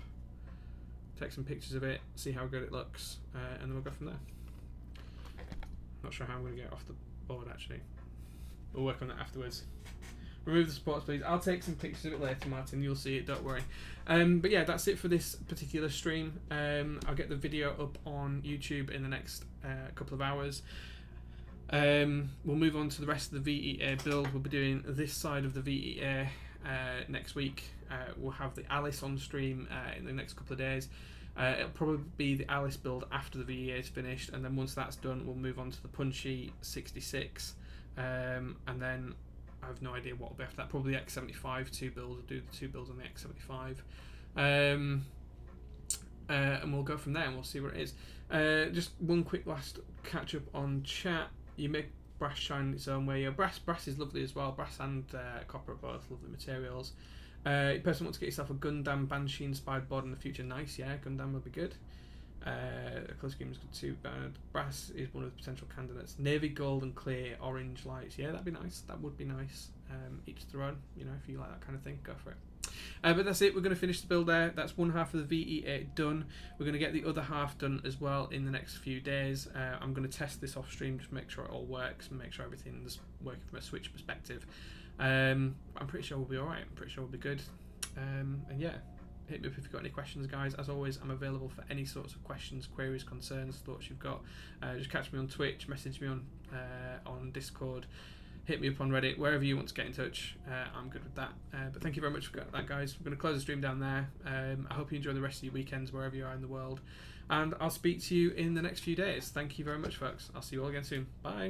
take some pictures of it, see how good it looks, and then we'll go from there. Not sure how I'm going to get it off the board actually. We'll work on that afterwards. Remove the supports, please. I'll take some pictures of it later, Martin. You'll see it, don't worry. But yeah, that's it for this particular stream. I'll get the video up on YouTube in the next couple of hours. We'll move on to the rest of the VE.A build. We'll be doing this side of the VE.A next week. We'll have the Alice on stream in the next couple of days. It'll probably be the Alice build after the VE.A is finished, and then once that's done, we'll move on to the Punchy 66, and then I have no idea what will be after that. Probably the X75 2 build. We'll do the 2 builds on the X75, and we'll go from there, and we'll see where it is. Just one quick last catch up on chat. You make brass shine its own way. Yeah, brass is lovely as well. Brass and copper are both lovely materials. You person wants to get yourself a Gundam Banshee inspired board in the future. Nice, yeah, Gundam would be good. Close game is good too. Brass is one of the potential candidates. Navy gold and clear orange lights. Yeah, that'd be nice. That would be nice. Each their own. You know, if you like that kind of thing, go for it. But that's it. We're going to finish the build there. That's one half of the VE.A done. We're going to get the other half done as well in the next few days. I'm going to test this off stream, just make sure it all works and make sure everything's working from a Switch perspective. I'm pretty sure we'll be alright. I'm pretty sure we'll be good. And yeah, hit me up if you've got any questions, guys. As always, I'm available for any sorts of questions, queries, concerns, thoughts you've got. Just catch me on Twitch, message me on Discord, hit me up on Reddit, wherever you want to get in touch. I'm good with that. But thank you very much for that, guys. We're going to close the stream down there. I hope you enjoy the rest of your weekends wherever you are in the world. And I'll speak to you in the next few days. Thank you very much, folks. I'll see you all again soon. Bye.